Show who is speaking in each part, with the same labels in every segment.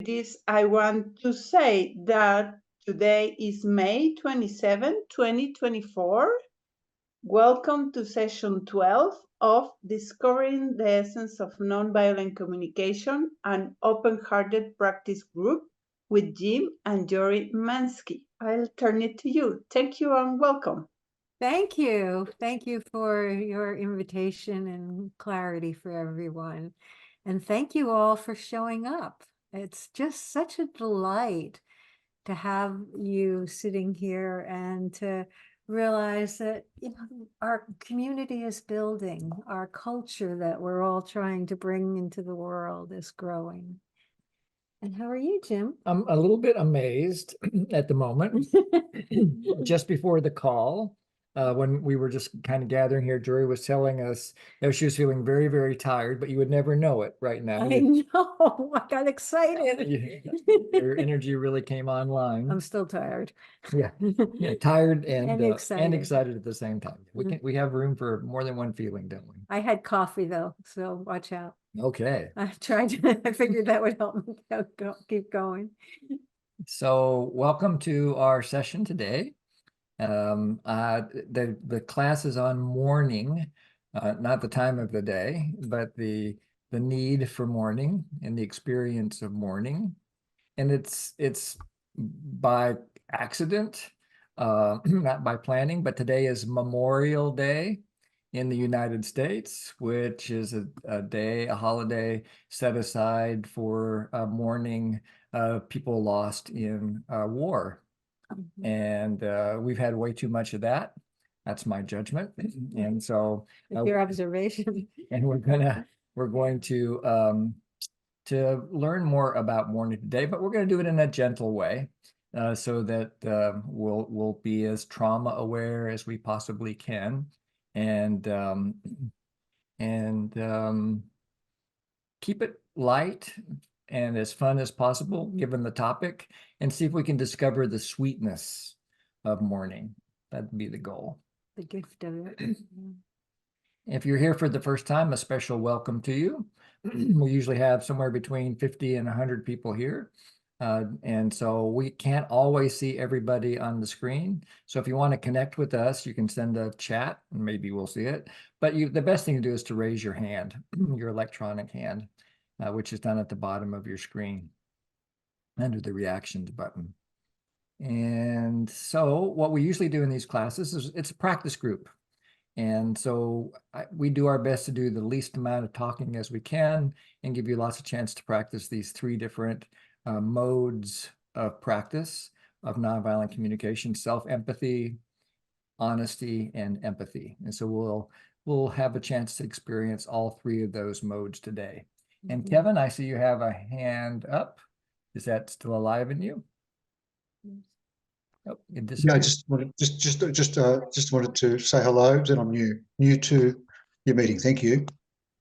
Speaker 1: I want to say that today is May 27, 2024. Welcome to session 12 of Discovering the Essence of Nonviolent Communication, an open-hearted practice group with Jim and Jori Manske. I'll turn it to you. Thank you and welcome.
Speaker 2: Thank you. Thank you for your invitation and clarity for everyone. And thank you all for showing up. It's just such a delight to have you sitting here and to realize that our community is building, our culture that we're all trying to bring into the world is growing. And how are you, Jim?
Speaker 3: I'm a little bit amazed at the moment. Just before the call, when we were just kind of gathering here, Jori was telling us that she was feeling very, very tired, but you would never know it right now.
Speaker 2: I know. I got excited.
Speaker 3: Your energy really came online.
Speaker 2: I'm still tired.
Speaker 3: Yeah, tired and
Speaker 2: excited.
Speaker 3: excited at the same time. We have room for more than one feeling, don't we?
Speaker 2: I had coffee though, so watch out.
Speaker 3: Okay.
Speaker 2: I figured that would help me keep going.
Speaker 3: So welcome to our session today. The class is on mourning, not the time of the day, but the need for mourning and the experience of mourning. And it's by accident, not by planning, but today is Memorial Day in the United States, which is a holiday set aside for mourning people lost in war. And we've had way too much of that. That's my judgment. And so
Speaker 2: your observation.
Speaker 3: And we're going to learn more about mourning today, but we're going to do it in a gentle way, so that we'll be as trauma aware as we possibly can, and keep it light and as fun as possible, given the topic, and see if we can discover the sweetness of mourning. That'd be the goal.
Speaker 2: The gift of it.
Speaker 3: If you're here for the first time, a special welcome to you. We usually have somewhere between 50 and 100 people here. And so we can't always see everybody on the screen. So if you want to connect with us, you can send a chat and maybe we'll see it. But the best thing to do is to raise your hand, your electronic hand, which is down at the bottom of your screen under the reactions button. And so what we usually do in these classes is it's a practice group. And so we do our best to do the least amount of talking as we can and give you lots of chance to practice these three different modes of practice of nonviolent communication: self-empathy, honesty, and empathy. And so we'll have a chance to experience all three of those modes today. And Kevin, I see you have a hand up. Is that still alive in you? Oh,
Speaker 4: yeah, I just wanted to say hello. That I'm new to your meeting. Thank you.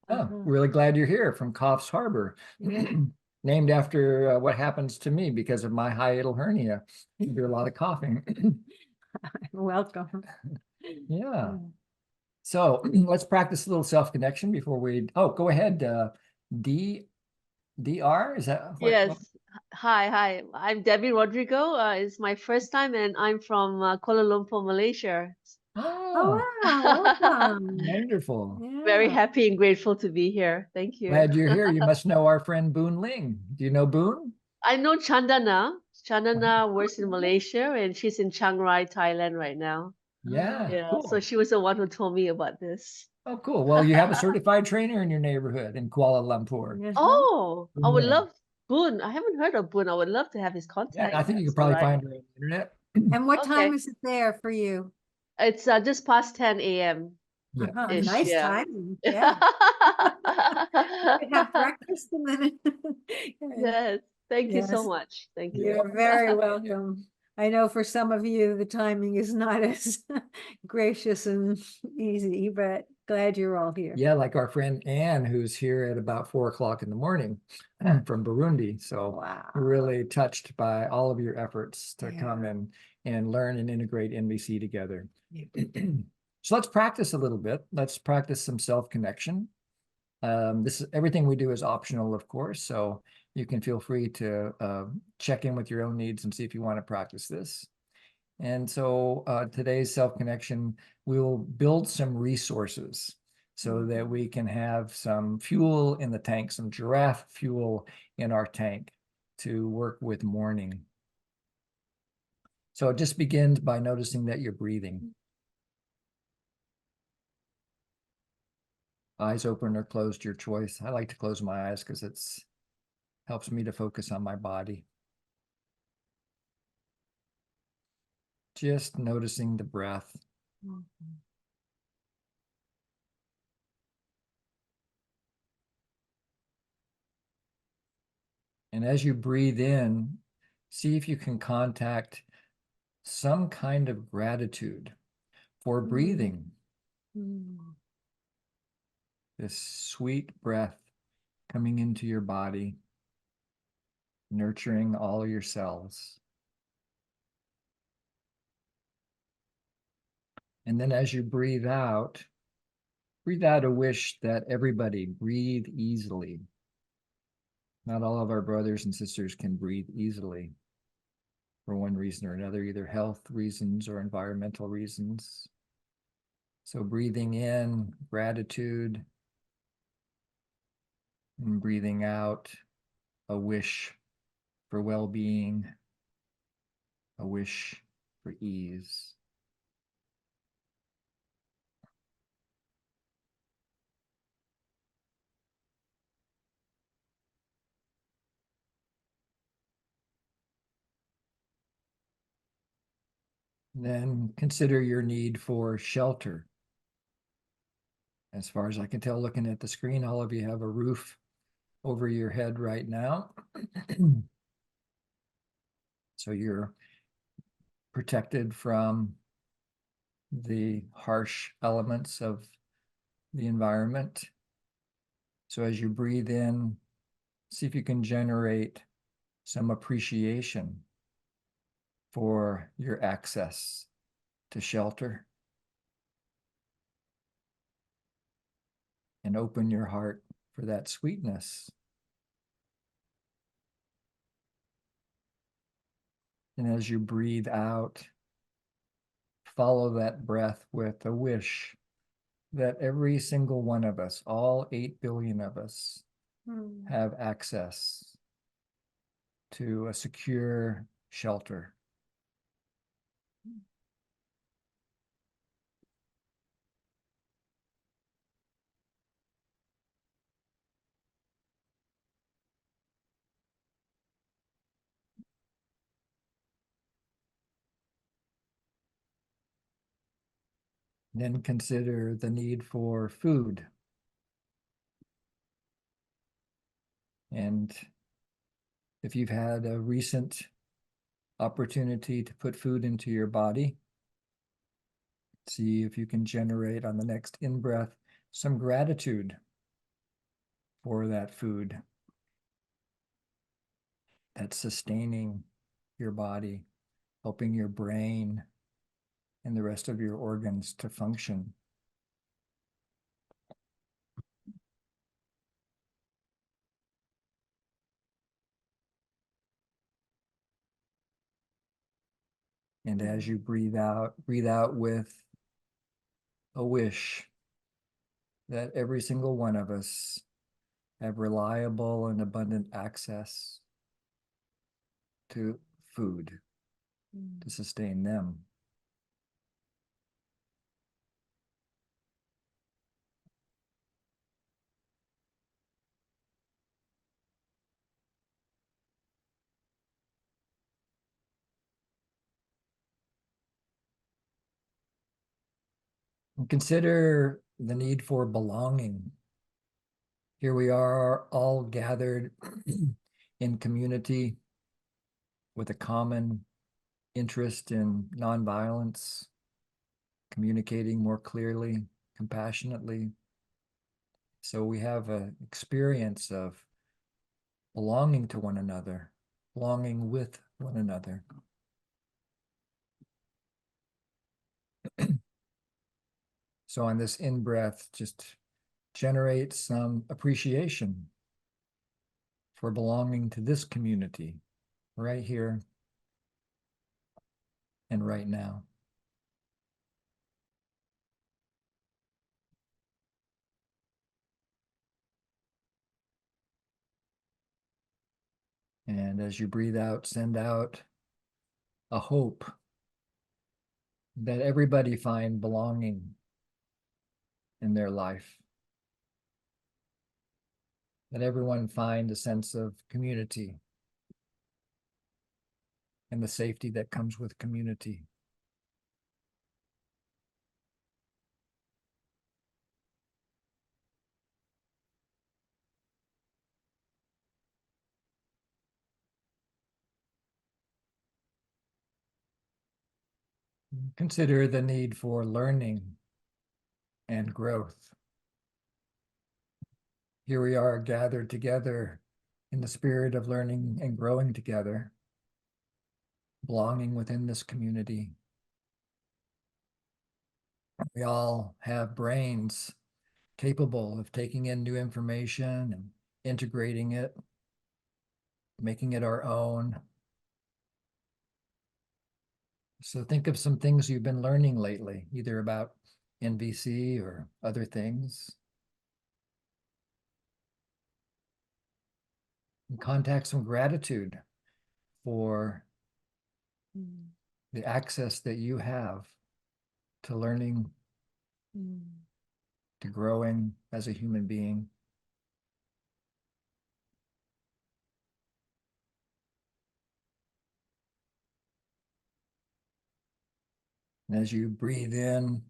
Speaker 3: Oh, really glad you're here from Coffs Harbor, named after what happens to me because of my hiatal hernia. You do a lot of coughing.
Speaker 2: Welcome.
Speaker 3: Yeah. So let's practice a little self-connection before we. Oh, go ahead. DR, is that?
Speaker 5: Yes. Hi. I'm Debbie Rodrigo. It's my first time, and I'm from Kuala Lumpur, Malaysia.
Speaker 3: Oh,
Speaker 2: wow. Welcome.
Speaker 3: Wonderful.
Speaker 2: Yeah.
Speaker 5: Very happy and grateful to be here. Thank you.
Speaker 3: Glad you're here. You must know our friend Boon Ling. Do you know Boon?
Speaker 5: I know Chandana. Chandana works in Malaysia, and she's in Chiang Rai, Thailand right now.
Speaker 3: Yeah. Cool.
Speaker 5: So she was the one who told me about this.
Speaker 3: Oh, cool. Well, you have a certified trainer in your neighborhood in Kuala Lumpur.
Speaker 5: Oh, I would love Boon. I haven't heard of Boon. I would love to have his contact.
Speaker 3: Yeah, I think you could probably find her on the internet.
Speaker 2: And what time is it there for you?
Speaker 5: It's just past 10 a.m.
Speaker 3: Yeah.
Speaker 2: Nice time. Yeah. Have breakfast and then.
Speaker 5: Yes. Thank you so much. Thank you.
Speaker 2: You're very welcome. I know for some of you, the timing is not as gracious and easy, but glad you're all here.
Speaker 3: Yeah, like our friend Anne, who's here at about 4 o'clock in the morning from Burundi. So we're really touched by all of your efforts to come and learn and integrate NVC together. So let's practice a little bit. Let's practice some self-connection. Everything we do is optional, of course. So you can feel free to check in with your own needs and see if you want to practice this. And so today's self-connection, we will build some resources so that we can have some fuel in the tank, some giraffe fuel in our tank to work with mourning. So it just begins by noticing that you're breathing. Eyes open or closed, your choice. I like to close my eyes because it's helps me to focus on my body. Just noticing the breath. And as you breathe in, see if you can contact some kind of gratitude for breathing. This sweet breath coming into your body, nurturing all your cells. And then as you breathe out a wish that everybody breathe easily. Not all of our brothers and sisters can breathe easily for one reason or another, either health reasons or environmental reasons. So breathing in gratitude and breathing out a wish for well-being, a wish for ease. Then consider your need for shelter. As far as I can tell, looking at the screen, all of you have a roof over your head right now. So you're protected from the harsh elements of the environment. So as you breathe in, see if you can generate some appreciation for your access to shelter. And open your heart for that sweetness. And as you breathe out, follow that breath with a wish that every single one of us, all 8 billion of us, have access to a secure shelter. Then consider the need for food. And if you've had a recent opportunity to put food into your body, see if you can generate on the next in-breath some gratitude for that food that's sustaining your body, helping your brain and the rest of your organs to function. And as you breathe out with a wish that every single one of us have reliable and abundant access to food to sustain them. And consider the need for belonging. Here we are all gathered in community with a common interest in nonviolence, communicating more clearly, compassionately. So we have an experience of belonging to one another, belonging with one another. So on this in-breath, just generate some appreciation for belonging to this community right here and right now. And as you breathe out, send out a hope that everybody find belonging in their life, that everyone find a sense of community and the safety that comes with community. Consider the need for learning and growth. Here we are gathered together in the spirit of learning and growing together, belonging within this community. We all have brains capable of taking in new information and integrating it, making it our own. So think of some things you've been learning lately, either about NVC or other things. And contact some gratitude for the access that you have to learning, to growing as a human being. And as you breathe in,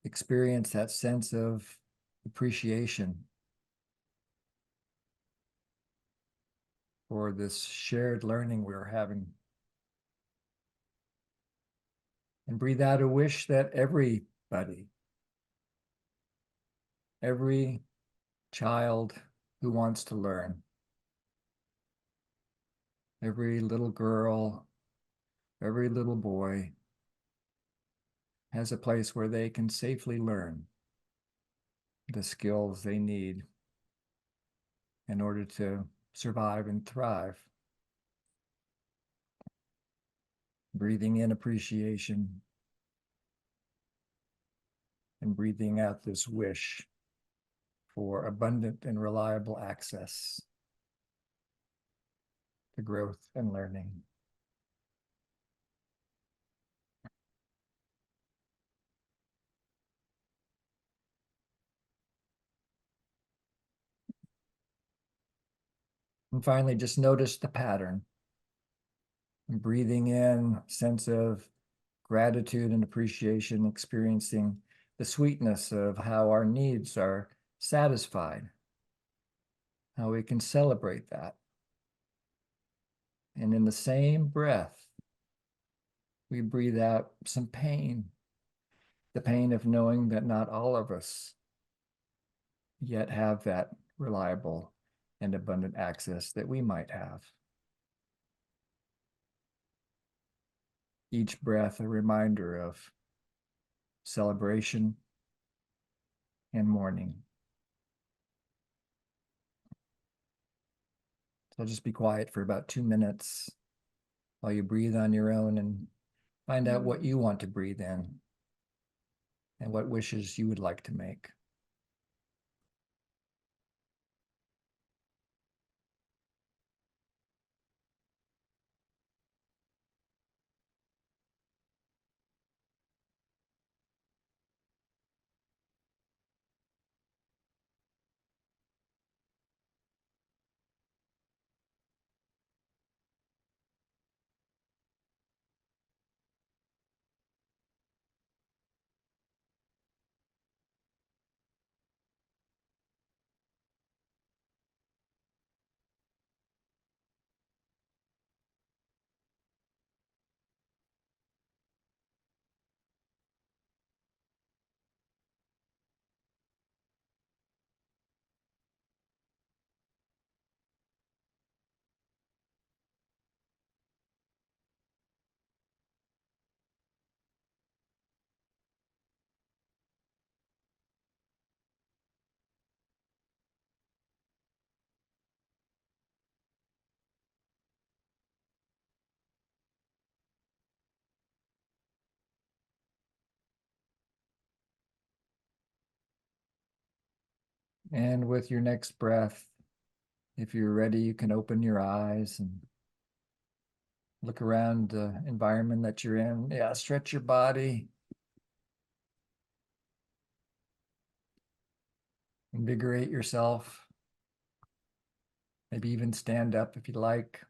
Speaker 3: experience that sense of appreciation for this shared learning we're having. And breathe out a wish that everybody, every child who wants to learn, every little girl, every little boy has a place where they can safely learn the skills they need in order to survive and thrive. Breathing in appreciation and breathing out this wish for abundant and reliable access to growth and learning. And finally, just notice the pattern. Breathing in, sense of gratitude and appreciation, experiencing the sweetness of how our needs are satisfied, how we can celebrate that. And in the same breath, we breathe out some pain, the pain of knowing that not all of us yet have that reliable and abundant access that we might have. Each breath a reminder of celebration and mourning. So just be quiet for about 2 minutes while you breathe on your own and find out what you want to breathe in and what wishes you would like to make. And with your next breath, if you're ready, you can open your eyes and look around the environment that you're in. Yeah, stretch your body. Invigorate yourself. Maybe even stand up if you'd like.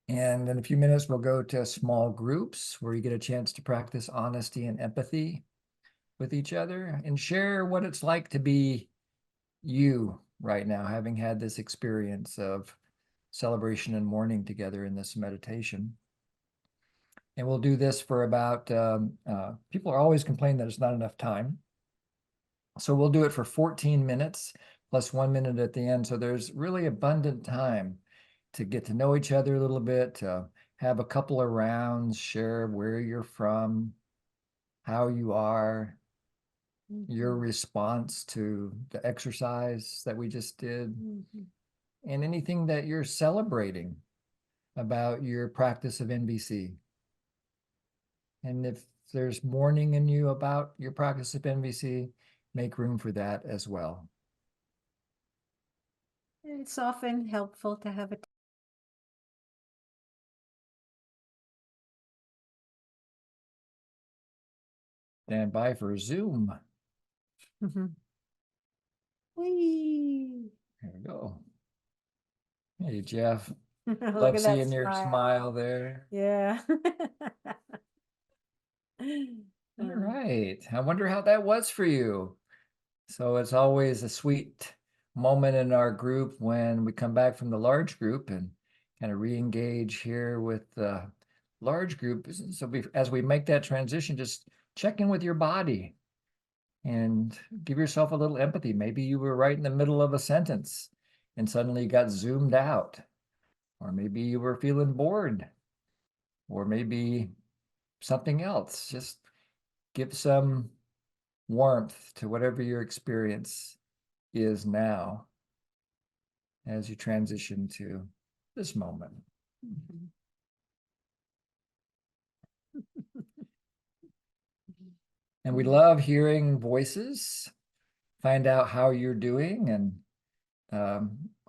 Speaker 3: And in a few minutes, we'll go to small groups where you get a chance to practice honesty and empathy with each other and share what it's like to be you right now, having had this experience of celebration and mourning together in this meditation. And we'll do this for about, people are always complaining that it's not enough time. So we'll do it for 14 minutes plus 1 minute at the end. So there's really abundant time to get to know each other a little bit, to have a couple of rounds, share where you're from, how you are, your response to the exercise that we just did, and anything that you're celebrating about your practice of NVC. And if there's mourning in you about your practice of NVC, make room for that as well.
Speaker 2: It's often helpful to have a
Speaker 3: Stand by for Zoom.
Speaker 2: Whee!
Speaker 3: There we go. Hey, Jeff.
Speaker 2: Look
Speaker 3: Love
Speaker 2: at that
Speaker 3: seeing your smile there.
Speaker 2: Yeah.
Speaker 3: All right. I wonder how that was for you. So it's always a sweet moment in our group when we come back from the large group and kind of re-engage here with the large group. So as we make that transition, just check in with your body and give yourself a little empathy. Maybe you were right in the middle of a sentence and suddenly you got zoomed out, or maybe you were feeling bored, or maybe something else. Just give some warmth to whatever your experience is now as you transition to this moment. And we love hearing voices, find out how you're doing and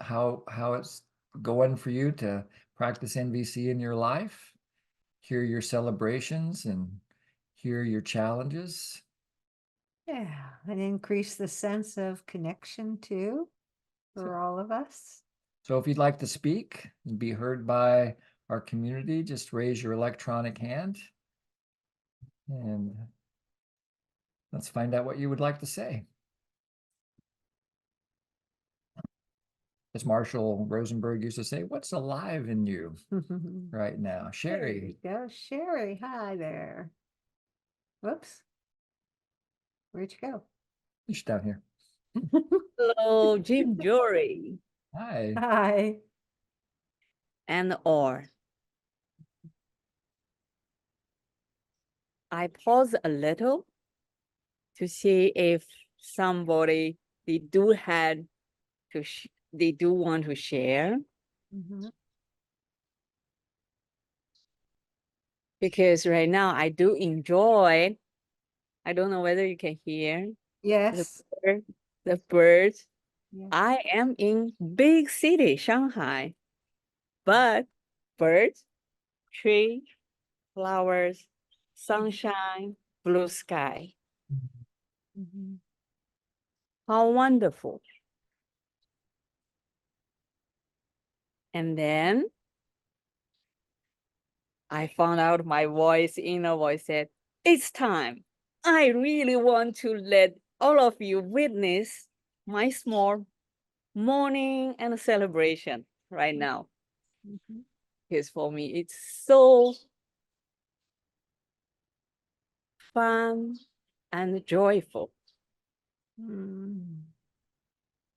Speaker 3: how it's going for you to practice NVC in your life, hear your celebrations and hear your challenges.
Speaker 2: Yeah, and increase the sense of connection too for all of us.
Speaker 3: So if you'd like to speak and be heard by our community, just raise your electronic hand and let's find out what you would like to say. As Marshall Rosenberg used to say, what's alive in you right now? Sherry.
Speaker 2: There you go. Sherry, hi there. Whoops. Where'd you go?
Speaker 3: She's down here.
Speaker 6: Hello, Jim, Jori,
Speaker 3: Hi.
Speaker 2: Hi.
Speaker 6: and all. I pause a little to see if somebody they do want to share, because right now I do enjoy. I don't know whether you can hear
Speaker 2: Yes.
Speaker 6: the birds.
Speaker 2: Yes.
Speaker 6: I am in big city, Shanghai, but birds, tree, flowers, sunshine, blue sky. How wonderful. And then I found out my inner voice said, it's time. I really want to let all of you witness my small mourning and celebration right now. Because for me, it's so fun and joyful.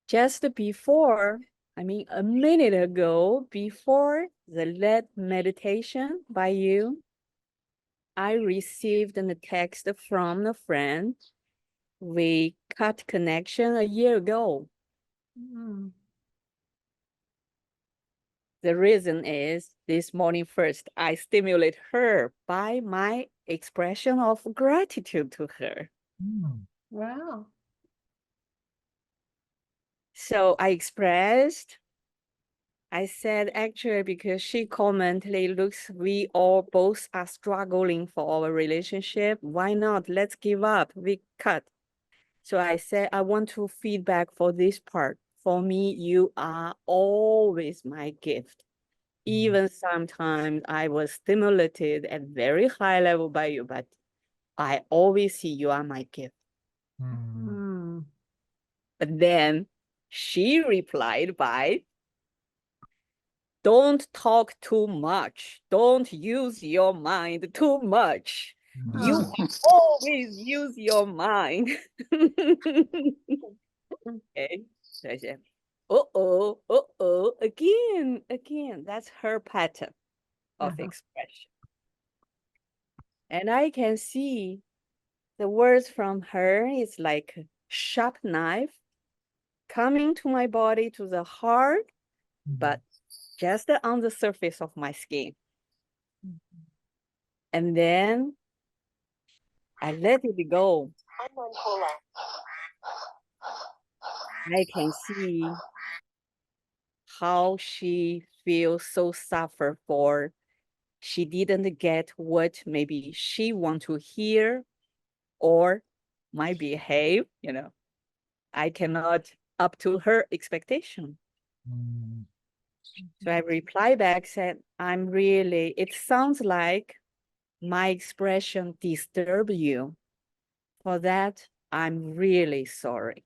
Speaker 6: Just before, a minute ago, before the lead meditation by you, I received a text from a friend. We cut connection a year ago. The reason is this morning first, I stimulate her by my expression of gratitude to her.
Speaker 2: Wow.
Speaker 6: So I expressed, I said, actually, because she commented, it looks we all both are struggling for our relationship. Why not? Let's give up. We cut. So I said, I want to feedback for this part. For me, you are always my gift. Even sometimes I was stimulated at very high level by you, but I always see you are my gift.
Speaker 3: Mm.
Speaker 6: But then she replied by, don't talk too much. Don't use your mind too much. You always use your mind. Okay. So I said, again, that's her pattern of expression. And I can see the words from her is like a sharp knife coming to my body, to the heart, but just on the surface of my skin. And then I let it go. I can see how she feels so suffer for she didn't get what maybe she want to hear or my behave, I cannot up to her expectation. So I reply back, said, it sounds like my expression disturbed you. For that, I'm really sorry.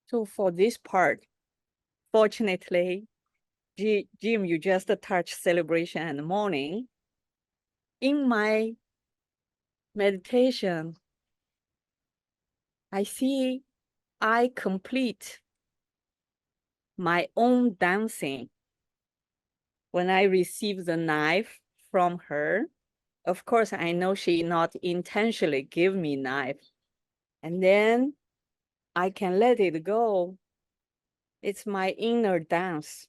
Speaker 6: So for this part, fortunately, Jim, you just touched celebration and mourning. In my meditation, I see I complete my own dancing. When I receive the knife from her, of course, I know she not intentionally give me knife. And then I can let it go. It's my inner dance.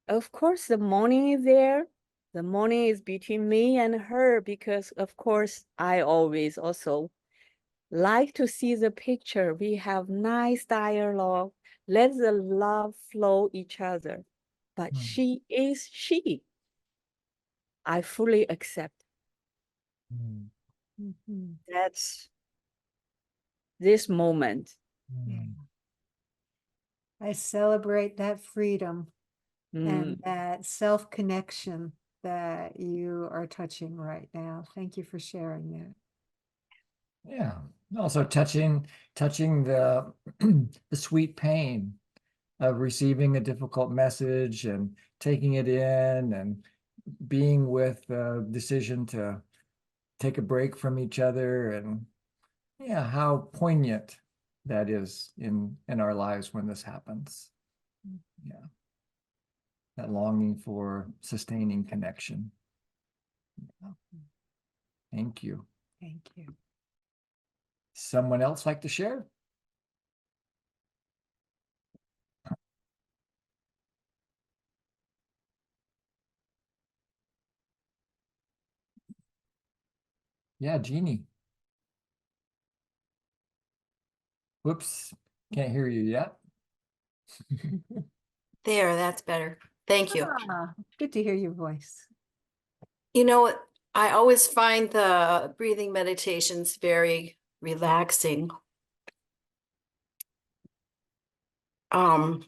Speaker 6: Of course, the mourning is there. The mourning is between me and her because, of course, I always also like to see the picture. We have nice dialogue. Let the love flow each other. But she is she. I fully accept. That's this moment.
Speaker 2: I celebrate that freedom and
Speaker 6: Mm.
Speaker 2: that self-connection that you are touching right now. Thank you for sharing that.
Speaker 3: Yeah. Also touching the the sweet pain of receiving a difficult message and taking it in and being with the decision to take a break from each other, and yeah, how poignant that is in our lives when this happens. Yeah. That longing for sustaining connection. Thank you.
Speaker 2: Thank you.
Speaker 3: Someone else like to share? Yeah, Jeannie. Whoops, can't hear you yet.
Speaker 7: There, that's better. Thank you.
Speaker 2: Good to hear your voice.
Speaker 7: You know, I always find the breathing meditations very relaxing. But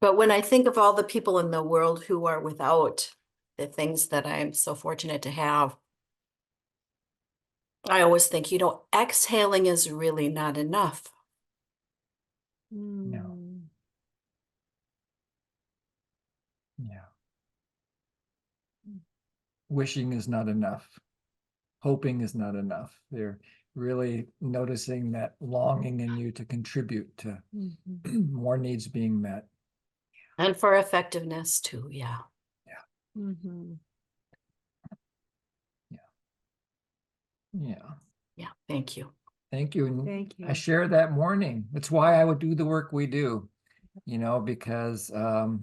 Speaker 7: when I think of all the people in the world who are without the things that I'm so fortunate to have, I always think, exhaling is really not enough.
Speaker 3: No. Yeah. Wishing is not enough. Hoping is not enough. They're really noticing that longing in you to contribute to more needs being met.
Speaker 7: And for effectiveness too, yeah. Yeah, thank you.
Speaker 3: Thank you. And
Speaker 2: Thank you.
Speaker 3: I share that mourning. That's why I would do the work we do, because here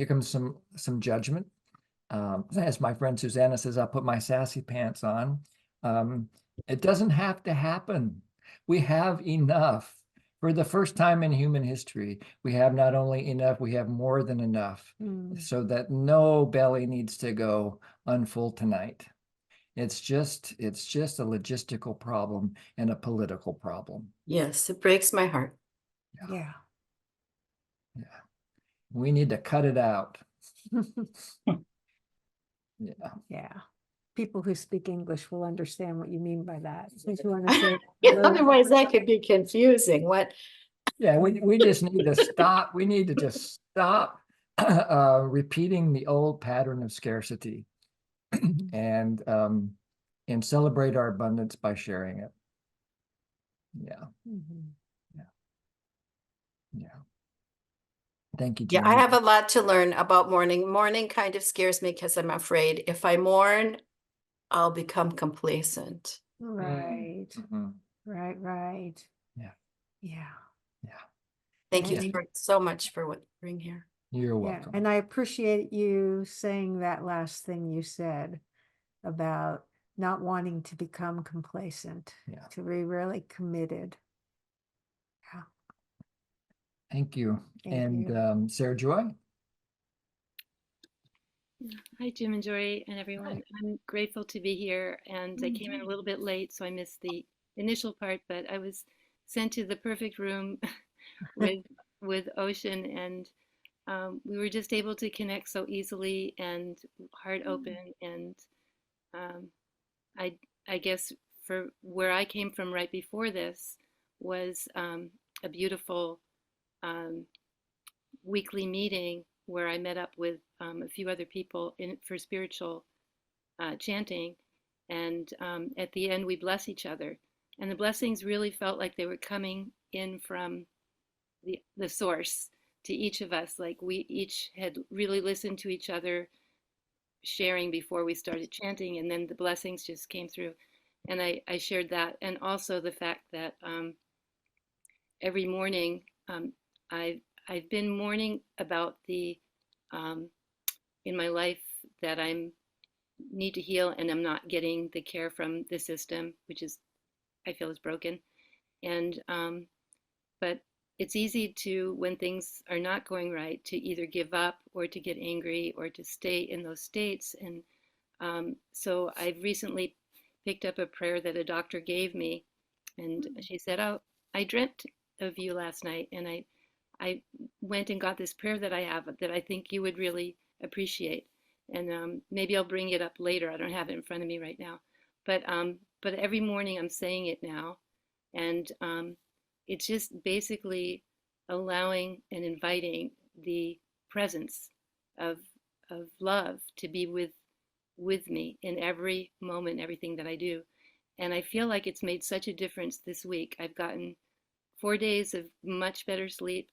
Speaker 3: comes some judgment. as my friend Susanna says, I'll put my sassy pants on. It doesn't have to happen. We have enough. For the first time in human history, we have not only enough, we have more than enough, so that no belly needs to go unfull tonight. It's just a logistical problem and a political problem.
Speaker 7: Yes, it breaks my heart.
Speaker 2: Yeah.
Speaker 3: Yeah. We need to cut it out. Yeah.
Speaker 2: Yeah. People who speak English will understand what you mean by that. If you want to say
Speaker 7: Otherwise, that could be confusing. What?
Speaker 3: Yeah, we just need to stop. We need to just stop repeating the old pattern of scarcity and celebrate our abundance by sharing it. Yeah. Yeah. Thank you,
Speaker 7: Yeah,
Speaker 3: Jenny.
Speaker 7: I have a lot to learn about mourning. Mourning kind of scares me because I'm afraid if I mourn, I'll become complacent.
Speaker 2: Right.
Speaker 3: Mhm.
Speaker 2: Right.
Speaker 3: Yeah.
Speaker 2: Yeah.
Speaker 3: Yeah.
Speaker 7: Thank
Speaker 2: And-
Speaker 7: you so much for what you bring here.
Speaker 3: You're
Speaker 2: Yeah.
Speaker 3: welcome.
Speaker 2: And I appreciate you saying that last thing you said about not wanting to become complacent,
Speaker 3: Yeah.
Speaker 2: to be really committed. Yeah.
Speaker 3: Thank you.
Speaker 2: Thank
Speaker 3: And
Speaker 2: you.
Speaker 3: Sarah Joy?
Speaker 8: Hi, Jim and Jori and everyone. I'm grateful to be here, and I came in a little bit late, so I missed the initial part, but I was sent to the perfect room with Ocean, and we were just able to connect so easily and heart open. And I guess for where I came from right before this was a beautiful weekly meeting where I met up with a few other people for spiritual chanting. And at the end, we bless each other. And the blessings really felt like they were coming in from the source to each of us. Like we each had really listened to each other sharing before we started chanting. And then the blessings just came through. And I shared that. And also the fact that every morning I've been mourning about the in my life that I'm need to heal and I'm not getting the care from the system, which is I feel is broken. And but it's easy to, when things are not going right, to either give up or to get angry or to stay in those states. And so I've recently picked up a prayer that a doctor gave me, and she said, "Oh, I dreamt of you last night, and I went and got this prayer that I have that I think you would really appreciate, and maybe I'll bring it up later. I don't have it in front of me right now, but every morning I'm saying it now, and it's just basically allowing and inviting the presence of love to be with me in every moment, everything that I do, and I feel like it's made such a difference this week. I've gotten 4 days of much better sleep.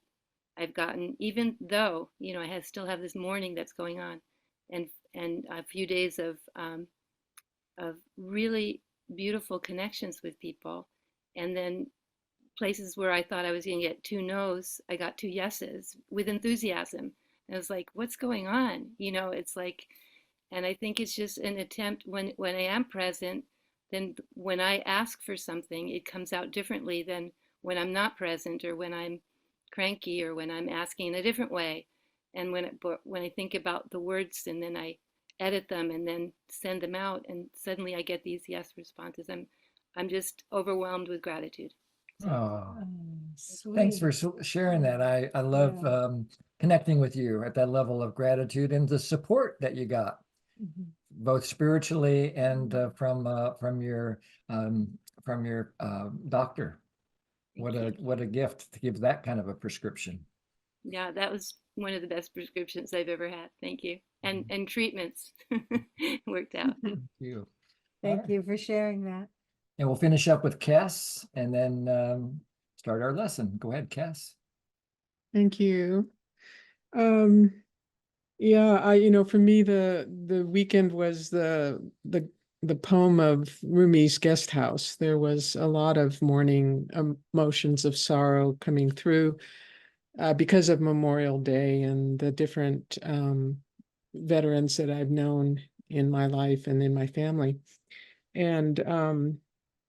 Speaker 8: I've gotten, even though I still have this mourning that's going on, and a few days of really beautiful connections with people, and then places where I thought I was going to get 2 no's, I got 2 yeses with enthusiasm. And I was like, what's going on? It's like, and I think it's just an attempt when I am present, then when I ask for something, it comes out differently than when I'm not present or when I'm cranky or when I'm asking in a different way. And when I think about the words and then I edit them and then send them out, and suddenly I get these yes responses. I'm just overwhelmed with gratitude.
Speaker 3: Oh,
Speaker 2: Sweet.
Speaker 3: thanks for sharing that. I love connecting with you at that level of gratitude and the support that you got, both spiritually and from your doctor. What a gift to give that kind of a prescription.
Speaker 8: Yeah, that was one of the best prescriptions I've ever had. Thank you. And treatments worked out.
Speaker 3: Thank you.
Speaker 2: Thank you for sharing that.
Speaker 3: And we'll finish up with Cass and then start our lesson. Go ahead, Cass.
Speaker 9: Thank you. Yeah, for me, the weekend was the poem of Rumi's Guest House. There was a lot of mourning emotions of sorrow coming through because of Memorial Day and the different veterans that I've known in my life and in my family. And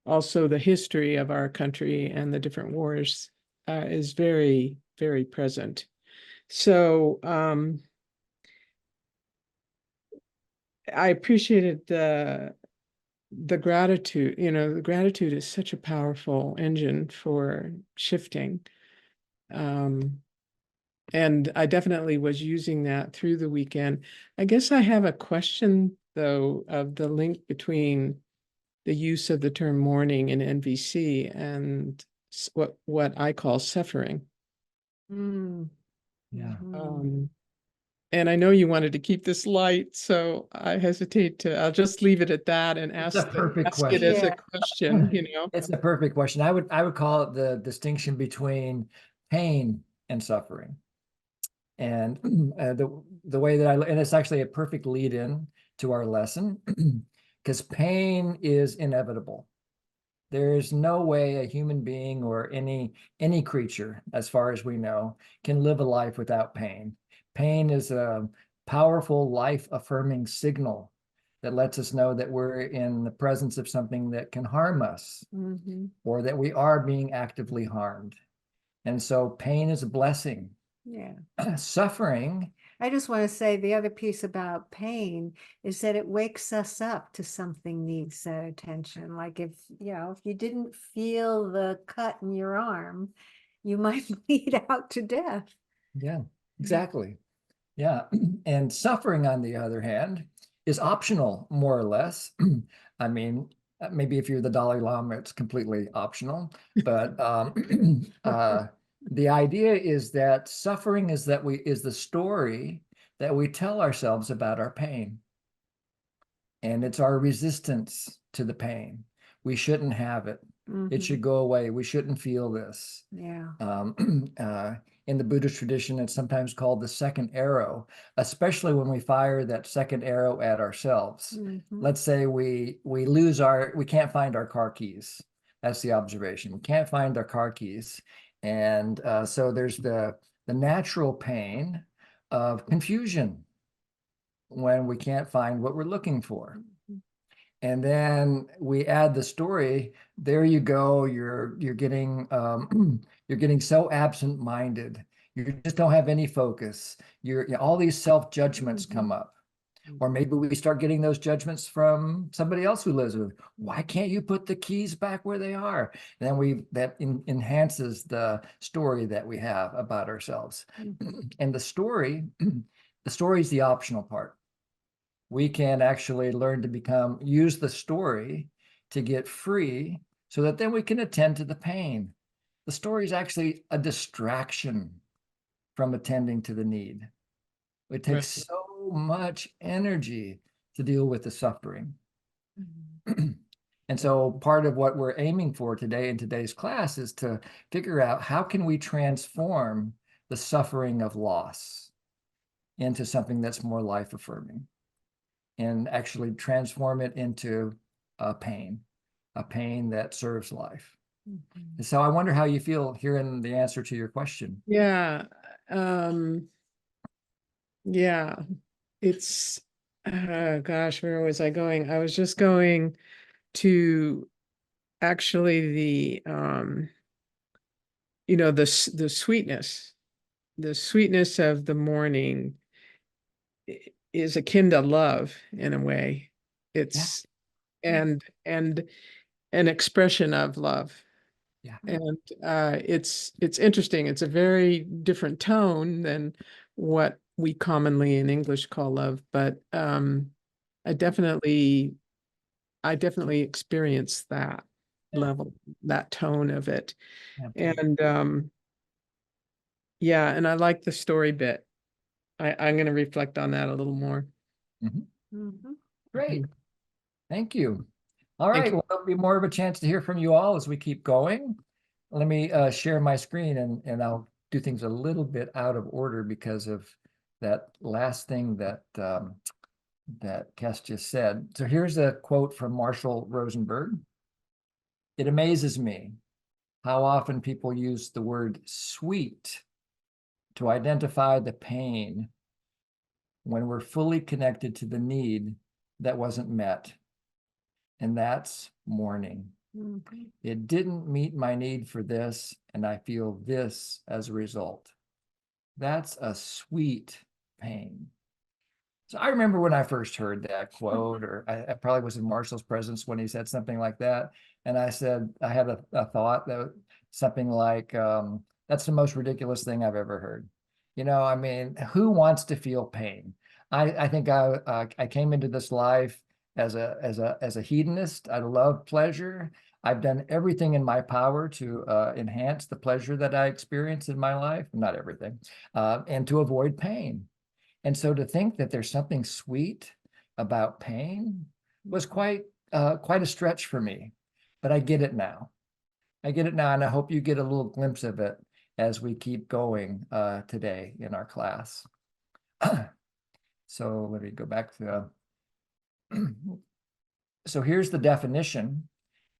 Speaker 9: also the history of our country and the different wars is very, very present. So I appreciated the gratitude. You know, the gratitude is such a powerful engine for shifting. And I definitely was using that through the weekend. I guess I have a question, though, of the link between the use of the term mourning in NVC and what I call suffering.
Speaker 2: Mm.
Speaker 3: Yeah.
Speaker 2: Mhm.
Speaker 9: And I know you wanted to keep this light, so I hesitate to, I'll just leave it at that and
Speaker 3: It's a
Speaker 9: ask
Speaker 3: perfect
Speaker 9: it as a
Speaker 2: question.
Speaker 9: question, you know?
Speaker 3: It's a perfect question. I would call it the distinction between pain and suffering. And the way that and it's actually a perfect lead in to our lesson, because pain is inevitable. There is no way a human being or any creature, as far as we know, can live a life without pain. Pain is a powerful life-affirming signal that lets us know that we're in the presence of something that can harm us,
Speaker 2: Mhm.
Speaker 3: or that we are being actively harmed. And so pain is a blessing.
Speaker 2: Yeah.
Speaker 3: Suffering.
Speaker 2: I just want to say the other piece about pain is that it wakes us up to something needs that attention. Like if you didn't feel the cut in your arm, you might bleed out to death.
Speaker 3: Yeah, exactly. Yeah. And suffering, on the other hand, is optional, more or less. I mean, maybe if you're the Dalai Lama, it's completely optional. But the idea is that suffering is the story that we tell ourselves about our pain. And it's our resistance to the pain. We shouldn't have it. It should go away. We shouldn't feel this.
Speaker 2: Yeah.
Speaker 3: In the Buddhist tradition, it's sometimes called the second arrow, especially when we fire that second arrow at ourselves. Let's say we can't find our car keys. That's the observation. We can't find our car keys. And so there's the natural pain of confusion when we can't find what we're looking for. And then we add the story. There you go. You're getting you're getting so absent-minded. You just don't have any focus. All these self-judgments come up. Or maybe we start getting those judgments from somebody else who lives with, why can't you put the keys back where they are? And then that enhances the story that we have about ourselves. And the story is the optional part. We can actually learn to use the story to get free, so that then we can attend to the pain. The story is actually a distraction from attending to the need. It takes so much energy to deal with the suffering. And so part of what we're aiming for today in today's class is to figure out how can we transform the suffering of loss into something that's more life-affirming, and actually transform it into a pain that serves life. And so I wonder how you feel hearing the answer to your question.
Speaker 9: Yeah. Yeah. It's, gosh, where was I going? I was just going to actually the sweetness of the morning is akin to love in a way. It's and an expression of love.
Speaker 3: Yeah.
Speaker 9: And it's interesting. It's a very different tone than what we commonly in English call love, but I definitely experienced that level, that tone of it. And yeah, and I like the story bit. I'm going to reflect on that a little more.
Speaker 3: Great. Thank you. All
Speaker 9: Thank
Speaker 3: right.
Speaker 9: you.
Speaker 3: Well, there'll be more of a chance to hear from you all as we keep going. Let me share my screen, and I'll do things a little bit out of order because of that last thing that Kes just said. So here's a quote from Marshall Rosenberg. It amazes me how often people use the word sweet to identify the pain when we're fully connected to the need that wasn't met. And that's mourning.
Speaker 2: Mhm.
Speaker 3: It didn't meet my need for this, and I feel this as a result. That's a sweet pain. So I remember when I first heard that quote, or I probably was in Marshall's presence when he said something like that. And I said, I had a thought that something like, that's the most ridiculous thing I've ever heard. You know, I mean, who wants to feel pain? I think I came into this life as a hedonist. I love pleasure. I've done everything in my power to enhance the pleasure that I experience in my life, not everything, and to avoid pain. And so to think that there's something sweet about pain was quite a stretch for me, but I get it now. I get it now, and I hope you get a little glimpse of it as we keep going today in our class. So let me go back to, so here's the definition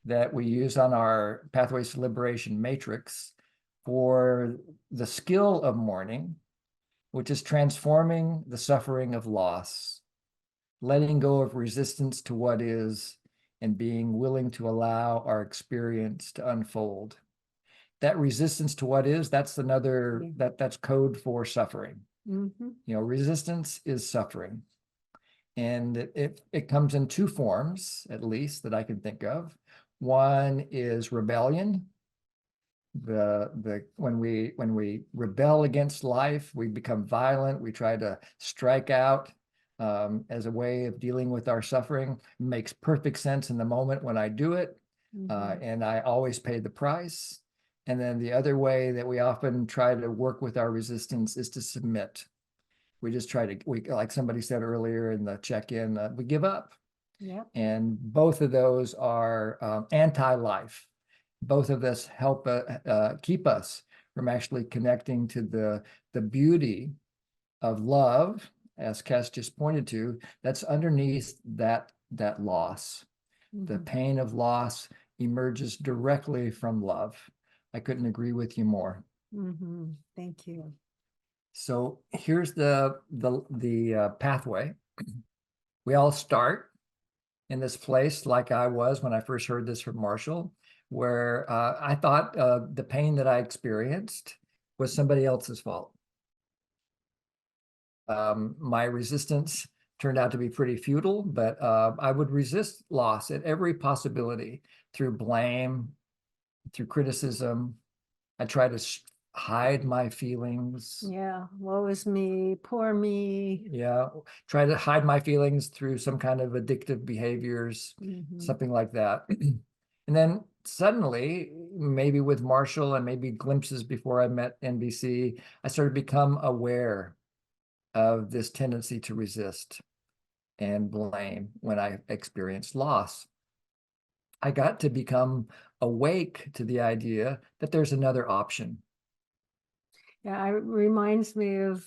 Speaker 3: that we use on our Pathways to Liberation matrix for the skill of mourning, which is transforming the suffering of loss, letting go of resistance to what is, and being willing to allow our experience to unfold. That resistance to what is, that's another, that's code for suffering.
Speaker 2: Mm-hmm.
Speaker 3: You know, resistance is suffering. And it comes in two forms, at least, that I can think of. One is rebellion. When we rebel against life, we become violent. We try to strike out as a way of dealing with our suffering. It makes perfect sense in the moment when I do it, and I always pay the price. And then the other way that we often try to work with our resistance is to submit. We just try to, like somebody said earlier in the check-in, we give up.
Speaker 2: Yeah.
Speaker 3: And both of those are anti-life. Both of us help keep us from actually connecting to the beauty of love, as Cass just pointed to, that's underneath that loss. The pain of loss emerges directly from love. I couldn't agree with you more.
Speaker 2: Thank you.
Speaker 3: So here's the pathway. We all start in this place like I was when I first heard this from Marshall, where I thought the pain that I experienced was somebody else's fault. My resistance turned out to be pretty futile, but I would resist loss at every possibility through blame, through criticism. I try to hide my feelings.
Speaker 2: Yeah, woe is me, poor me.
Speaker 3: Yeah, try to hide my feelings through some kind of addictive behaviors, something like that. And then suddenly, maybe with Marshall and maybe glimpses before I met NVC, I started to become aware of this tendency to resist and blame when I experienced loss. I got to become awake to the idea that there's another option.
Speaker 2: Yeah, it reminds me of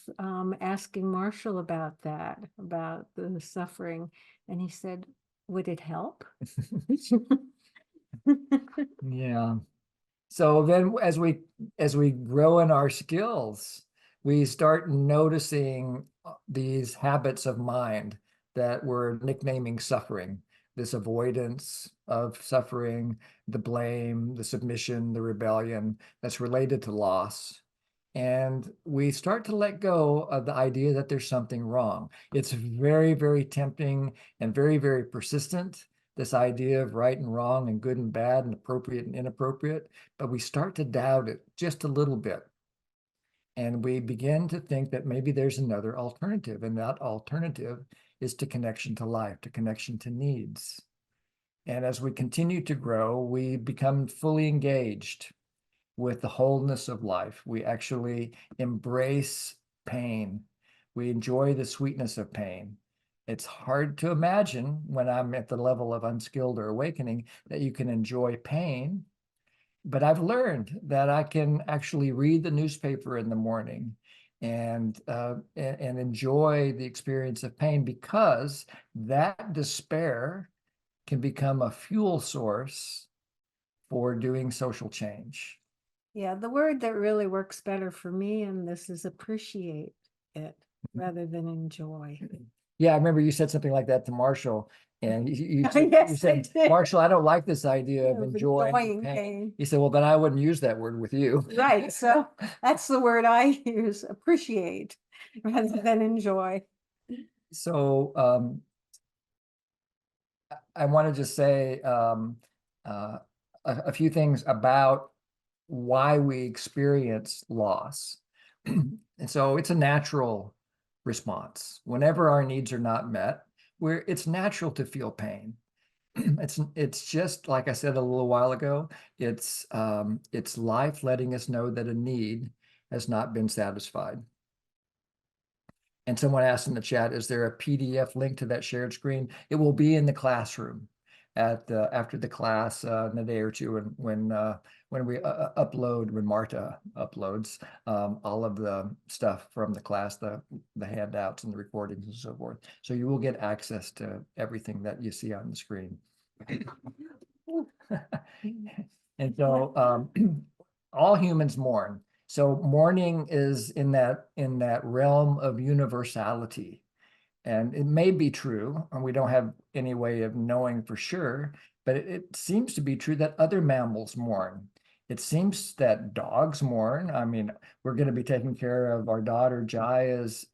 Speaker 2: asking Marshall about that, about the suffering. And he said, would it help?
Speaker 3: Yeah. So then as we grow in our skills, we start noticing these habits of mind that we're nicknaming suffering, this avoidance of suffering, the blame, the submission, the rebellion that's related to loss. And we start to let go of the idea that there's something wrong. It's very, very tempting and very, very persistent, this idea of right and wrong and good and bad and appropriate and inappropriate, but we start to doubt it just a little bit. And we begin to think that maybe there's another alternative, and that alternative is to connection to life, to connection to needs. And as we continue to grow, we become fully engaged with the wholeness of life. We actually embrace pain. We enjoy the sweetness of pain. It's hard to imagine when I'm at the level of unskilled or awakening that you can enjoy pain. But I've learned that I can actually read the newspaper in the morning and enjoy the experience of pain, because that despair can become a fuel source for doing social change.
Speaker 2: Yeah, the word that really works better for me in this is appreciate it. rather than enjoy.
Speaker 3: Yeah, I remember you said something like that to Marshall, and you
Speaker 2: Yes, I
Speaker 3: said,
Speaker 2: did.
Speaker 3: Marshall, I don't like this idea of
Speaker 2: Of
Speaker 3: enjoying
Speaker 2: enjoying
Speaker 3: pain.
Speaker 2: pain.
Speaker 3: He said, well, then I wouldn't use that word with you.
Speaker 2: Right, so that's the word I use, appreciate rather than enjoy.
Speaker 3: So I want to just say a few things about why we experience loss. And so it's a natural response. Whenever our needs are not met, it's natural to feel pain. It's just like I said a little while ago, it's life letting us know that a need has not been satisfied. And someone asked in the chat, is there a PDF link to that shared screen? It will be in the classroom at after the class in a day or two, when we upload, when Marta uploads all of the stuff from the class, the handouts and the recordings and so forth. So you will get access to everything that you see on the screen. And so all humans mourn. So mourning is in that realm of universality. And it may be true, and we don't have any way of knowing for sure, but it seems to be true that other mammals mourn. It seems that dogs mourn. I mean, we're going to be taking care of our daughter Jaya's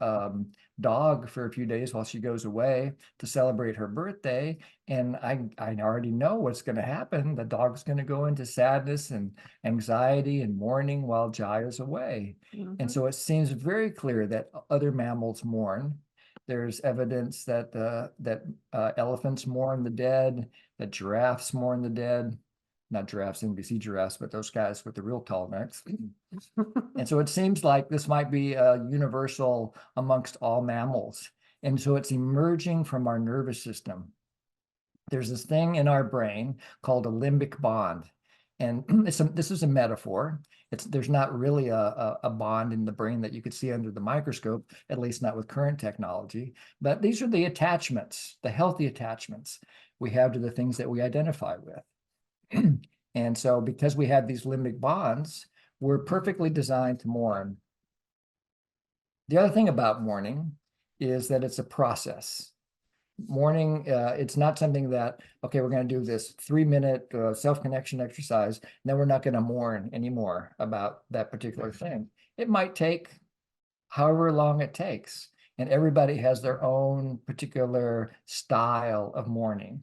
Speaker 3: dog for a few days while she goes away to celebrate her birthday. And I already know what's going to happen. The dog's going to go into sadness and anxiety and mourning while Jaya's away. And so it seems very clear that other mammals mourn. There's evidence that elephants mourn the dead, that giraffes mourn the dead. Not giraffes, NVC giraffes, but those guys with the real tall necks. And so it seems like this might be universal amongst all mammals. And so it's emerging from our nervous system. There's this thing in our brain called a limbic bond. And this is a metaphor. There's not really a bond in the brain that you could see under the microscope, at least not with current technology. But these are the attachments, the healthy attachments we have to the things that we identify with. And so because we have these limbic bonds, we're perfectly designed to mourn. The other thing about mourning is that it's a process. Mourning, it's not something that, okay, we're going to do this 3-minute self-connection exercise, and then we're not going to mourn anymore about that particular thing. It might take however long it takes, and everybody has their own particular style of mourning.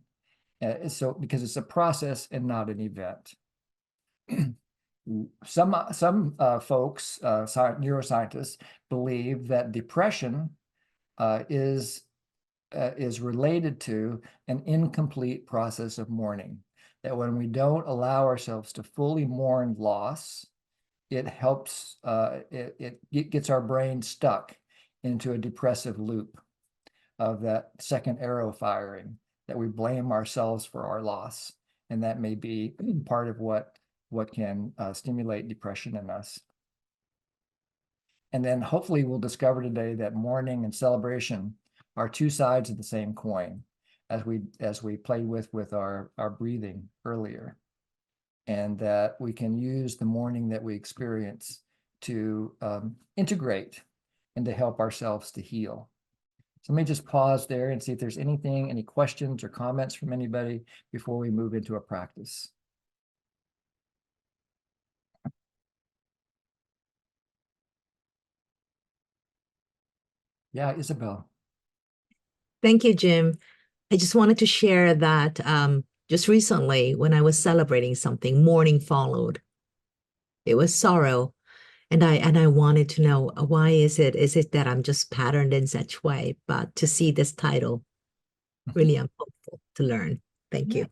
Speaker 3: So because it's a process and not an event. Some folks, neuroscientists, believe that depression is related to an incomplete process of mourning. That when we don't allow ourselves to fully mourn loss, it helps, it gets our brain stuck into a depressive loop of that second arrow firing, that we blame ourselves for our loss. And that may be part of what can stimulate depression in us. And then hopefully we'll discover today that mourning and celebration are two sides of the same coin, as we played with our breathing earlier. And that we can use the mourning that we experience to integrate and to help ourselves to heal. So let me just pause there and see if there's any questions or comments from anybody before we move into a practice. Yeah, Isabel.
Speaker 10: Thank you, Jim. I just wanted to share that just recently when I was celebrating something, mourning followed. It was sorrow. And I wanted to know, why is it? Is it that I'm just patterned in such way? But to see this title, really I'm hopeful to learn. Thank you.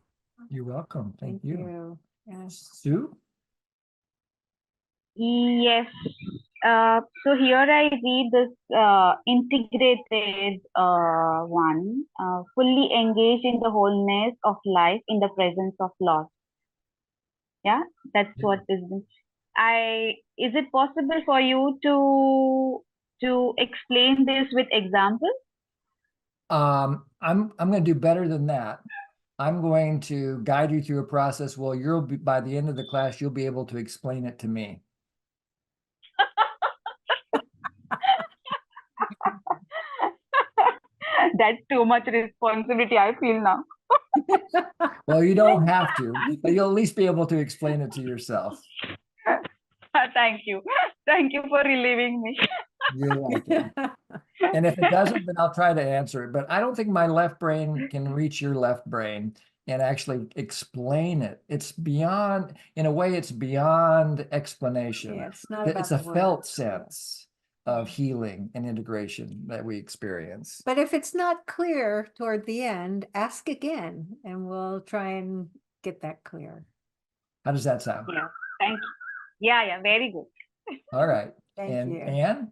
Speaker 3: You're welcome. Thank you.
Speaker 2: Yes.
Speaker 3: Sue?
Speaker 11: Yes. So here I read this integrated one, fully engaged in the wholeness of life in the presence of loss. Yeah, that's what is. Is it possible for you to explain this with examples?
Speaker 3: I'm going to do better than that. I'm going to guide you through a process. Well, by the end of the class, you'll be able to explain it to me.
Speaker 11: That's too much responsibility, I feel now.
Speaker 3: Well, you don't have to, but you'll at least be able to explain it to yourself.
Speaker 11: Thank you. Thank you for relieving me.
Speaker 3: You're welcome. And if it doesn't, then I'll try to answer it. But I don't think my left brain can reach your left brain and actually explain it. It's beyond, in a way, it's beyond explanation.
Speaker 2: Yeah, it's not about
Speaker 3: It's a
Speaker 2: the
Speaker 3: felt
Speaker 2: words.
Speaker 3: sense of healing and integration that we experience.
Speaker 2: But if it's not clear toward the end, ask again and we'll try and get that clear.
Speaker 3: How does that sound?
Speaker 11: Yeah, thank you. Yeah, very good.
Speaker 3: All right.
Speaker 2: Thank
Speaker 3: And
Speaker 2: you.
Speaker 3: Anne?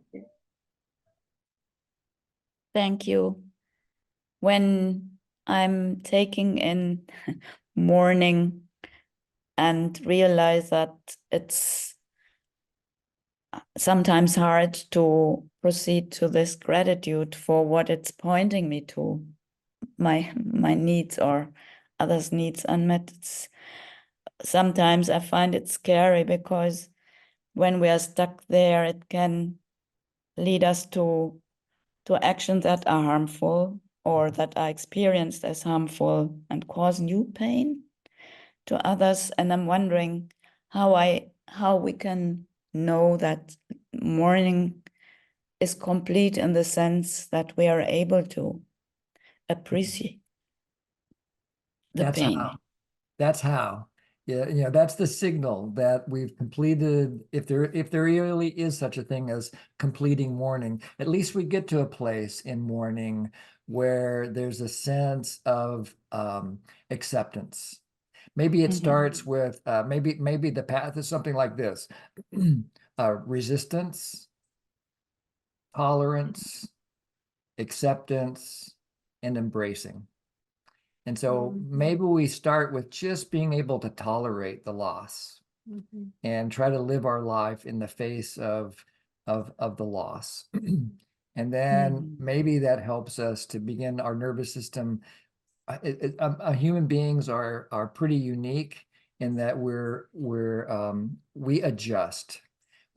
Speaker 12: Thank you. When I'm taking in mourning and realize that it's sometimes hard to proceed to this gratitude for what it's pointing me to, my needs or others' needs unmet. Sometimes I find it scary because when we are stuck there, it can lead us to actions that are harmful or that are experienced as harmful and cause new pain to others. And I'm wondering how we can know that mourning is complete in the sense that we are able to appreciate the pain.
Speaker 3: That's how. Yeah, that's the signal that we've completed. If there really is such a thing as completing mourning, at least we get to a place in mourning where there's a sense of acceptance. Maybe it starts with maybe the path is something like this: resistance, tolerance, acceptance, and embracing. And so maybe we start with just being able to tolerate the loss and try to live our life in the face of the loss. And then maybe that helps us to begin our nervous system. Human beings are pretty unique in that we adjust.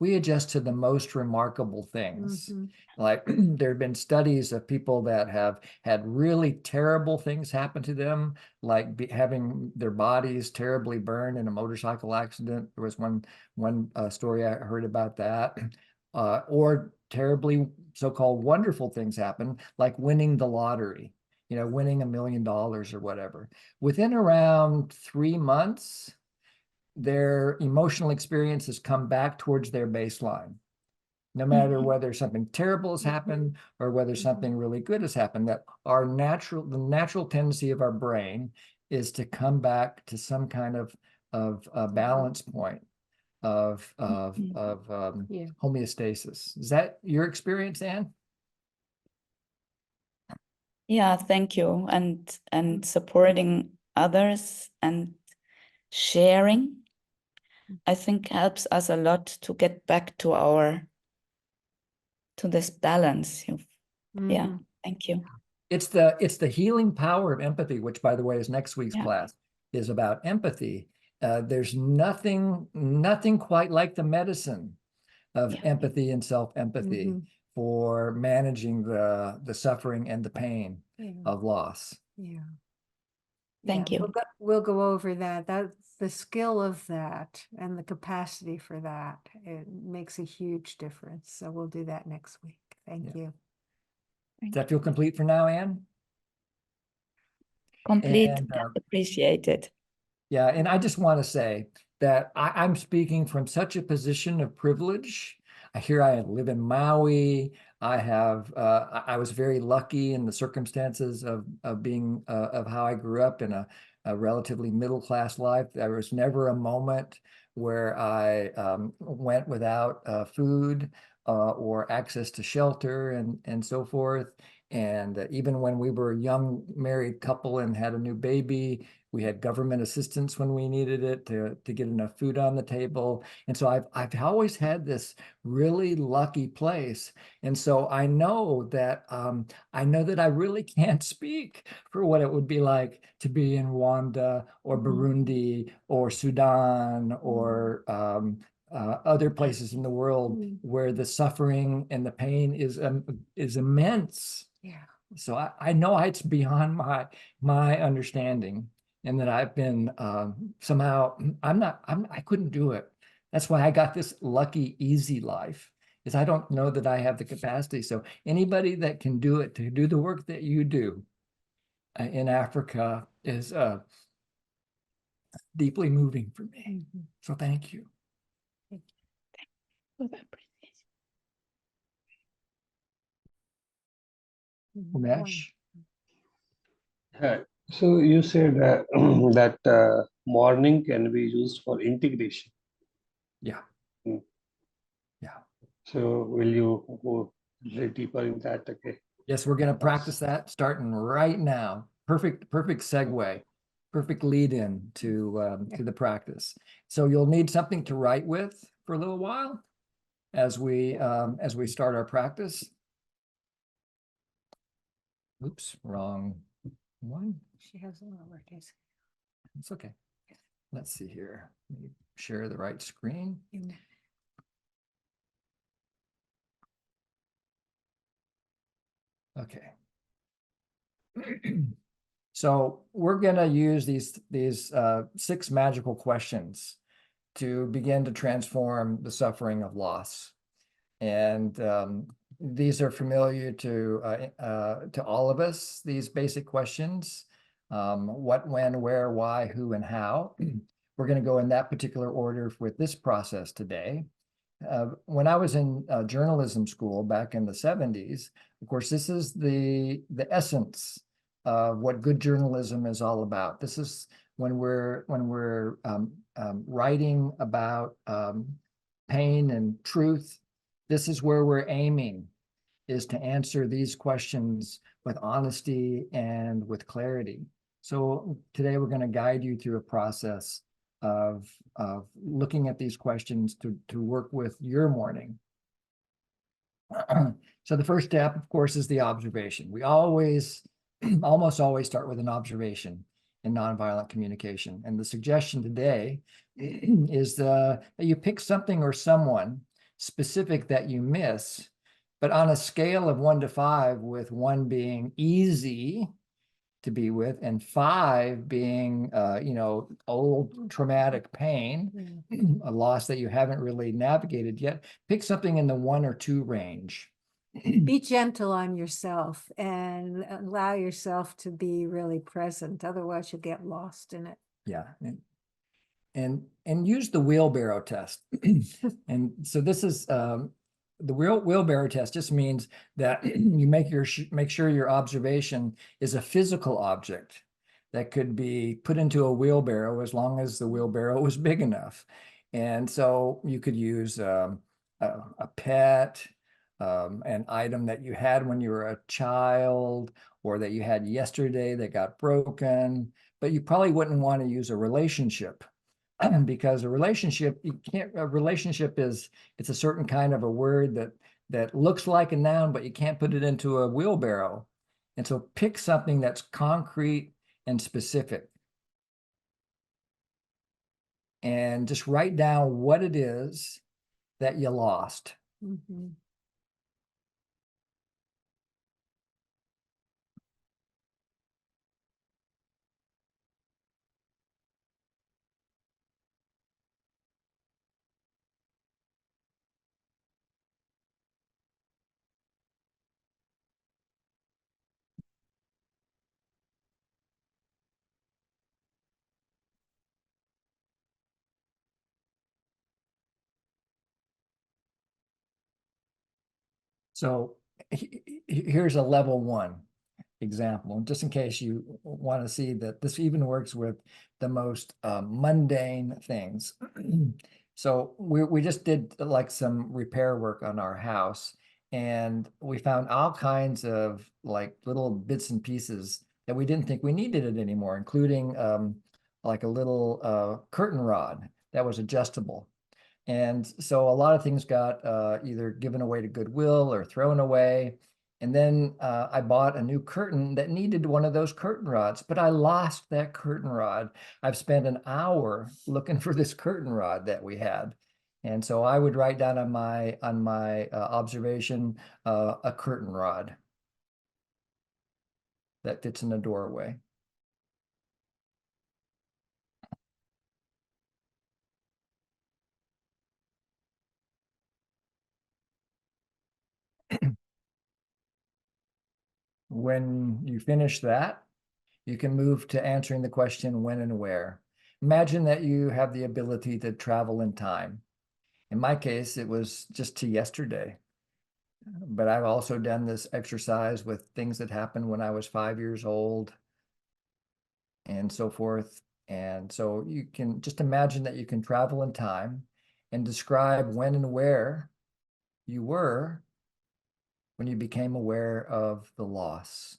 Speaker 3: We adjust to the most remarkable things. Like there have been studies of people that have had really terrible things happen to them, like having their bodies terribly burned in a motorcycle accident. There was one story I heard about that. Or terribly so-called wonderful things happen, like winning the lottery, winning $1 million or whatever. Within around 3 months, their emotional experience has come back towards their baseline. No matter whether something terrible has happened or whether something really good has happened, that the natural tendency of our brain is to come back to some kind of balance point of homeostasis. Is that your experience, Anne?
Speaker 12: Yeah, thank you. And supporting others and sharing, I think, helps us a lot to get back to this balance. Yeah, thank you.
Speaker 3: It's the healing power of empathy, which, by the way, is next week's class, is about empathy. There's nothing quite like the medicine of empathy and self-empathy for managing the suffering and the pain of loss.
Speaker 12: Thank you.
Speaker 2: We'll go over that. That's the skill of that and the capacity for that. It makes a huge difference. So we'll do that next week. Thank you.
Speaker 3: Does that feel complete for now, Anne?
Speaker 12: Complete,
Speaker 3: and
Speaker 12: appreciated.
Speaker 3: Yeah, and I just want to say that I'm speaking from such a position of privilege. Here I live in Maui. I was very lucky in the circumstances of being of how I grew up in a relatively middle-class life. There was never a moment where I went without food or access to shelter and so forth. And even when we were a young married couple and had a new baby, we had government assistance when we needed it to get enough food on the table. And so I've always had this really lucky place. And so I know that I really can't speak for what it would be like to be in Rwanda or Burundi or Sudan or other places in the world where the suffering and the pain is immense.
Speaker 2: Yeah.
Speaker 3: So I know it's beyond my understanding, and that I've been somehow I couldn't do it. That's why I got this lucky, easy life, is I don't know that I have the capacity. So anybody that can do it, to do the work that you do in Africa, is deeply moving for me. So thank you. Umesh?
Speaker 13: So you said that mourning can be used for integration.
Speaker 3: Yeah.
Speaker 13: Mm.
Speaker 3: Yeah.
Speaker 13: So will you go a little deeper in that? Okay.
Speaker 3: Yes, we're going to practice that starting right now. Perfect segue, perfect lead in to the practice. So you'll need something to write with for a little while as we start our practice. Oops, wrong one.
Speaker 2: She has a lowercase.
Speaker 3: It's okay. Let's see here. Let me share the right screen. Okay. So we're going to use these 6 magical questions to begin to transform the suffering of loss. And these are familiar to all of us, these basic questions: what, when, where, why, who, and how. We're going to go in that particular order with this process today. When I was in journalism school back in the 70s, of course, this is the essence of what good journalism is all about. This is when we're writing about pain and truth. This is where we're aiming, is to answer these questions with honesty and with clarity. So today we're going to guide you through a process of looking at these questions to work with your mourning. So the first step, of course, is the observation. We almost always start with an observation in nonviolent communication. And the suggestion today is that you pick something or someone specific that you miss, but on a scale of 1 to 5, with 1 being easy to be with and 5 being old traumatic pain, a loss that you haven't really navigated yet, pick something in the 1 or 2 range.
Speaker 2: Be gentle on yourself and allow yourself to be really present. Otherwise you'll get lost in it.
Speaker 3: Yeah. And use the wheelbarrow test. And so this is the wheelbarrow test just means that you make sure your observation is a physical object that could be put into a wheelbarrow, as long as the wheelbarrow was big enough. And so you could use a pet, an item that you had when you were a child, or that you had yesterday that got broken, but you probably wouldn't want to use a relationship. Because a relationship, it's a certain kind of a word that looks like a noun, but you can't put it into a wheelbarrow. And so pick something that's concrete and specific. And just write down what it is that you lost.
Speaker 2: Mm-hmm.
Speaker 3: So here's a level 1 example, just in case you want to see that this even works with the most mundane things. So we just did like some repair work on our house, and we found all kinds of like little bits and pieces that we didn't think we needed it anymore, including like a little curtain rod that was adjustable. And so a lot of things got either given away to Goodwill or thrown away. And then I bought a new curtain that needed one of those curtain rods, but I lost that curtain rod. I've spent an hour looking for this curtain rod that we had. And so I would write down on my observation a curtain rod. that fits in a doorway. When you finish that, you can move to answering the question when and where. Imagine that you have the ability to travel in time. In my case, it was just to yesterday. But I've also done this exercise with things that happened when I was 5 years old and so forth. And so you can just imagine that you can travel in time and describe when and where you were when you became aware of the loss.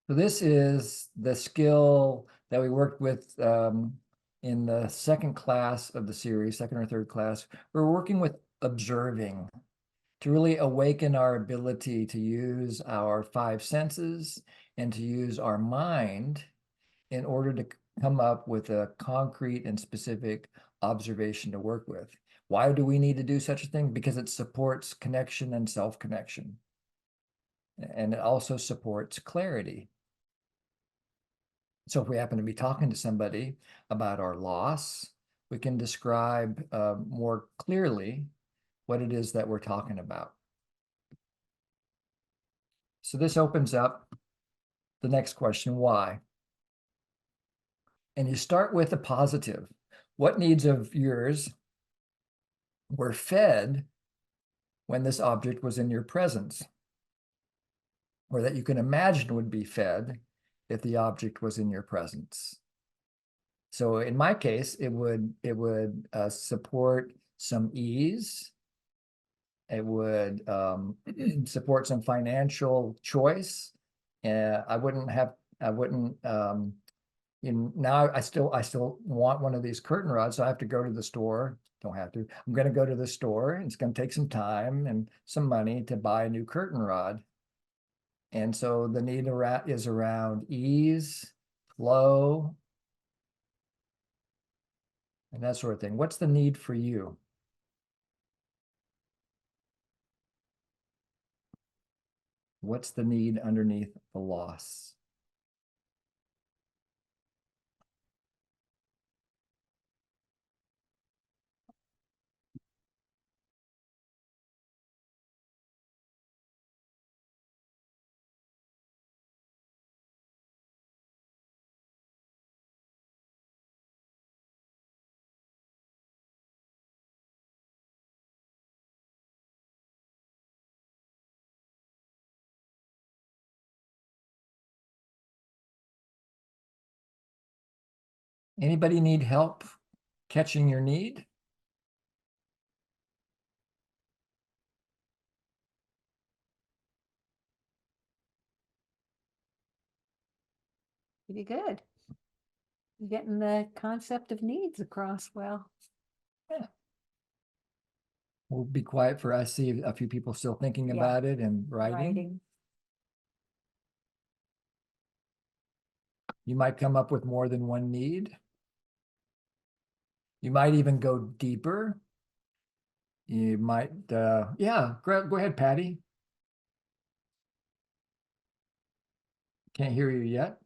Speaker 3: So this is the skill that we worked with in the second class of the series, second or third class. We're working with observing to really awaken our ability to use our 5 senses and to use our mind in order to come up with a concrete and specific observation to work with. Why do we need to do such a thing? Because it supports connection and self-connection. And it also supports clarity. So if we happen to be talking to somebody about our loss, we can describe more clearly what it is that we're talking about. So this opens up the next question, why? And you start with a positive. What needs of yours were fed when this object was in your presence, or that you can imagine would be fed if the object was in your presence? So in my case, it would support some ease. It would support some financial choice. I wouldn't, now I still want one of these curtain rods, so I have to go to the store. Don't have to. I'm going to go to the store, and it's going to take some time and some money to buy a new curtain rod. And so the need is around ease, flow, and that sort of thing. What's the need for you? What's the need underneath the loss? Anybody need help catching your need?
Speaker 2: Pretty good. You're getting the concept of needs across well.
Speaker 3: Yeah. We'll be quiet for us, see a few people still thinking about it and writing. You might come up with more than one need. You might even go deeper. You might, yeah, go ahead, Patty. Can't hear you yet.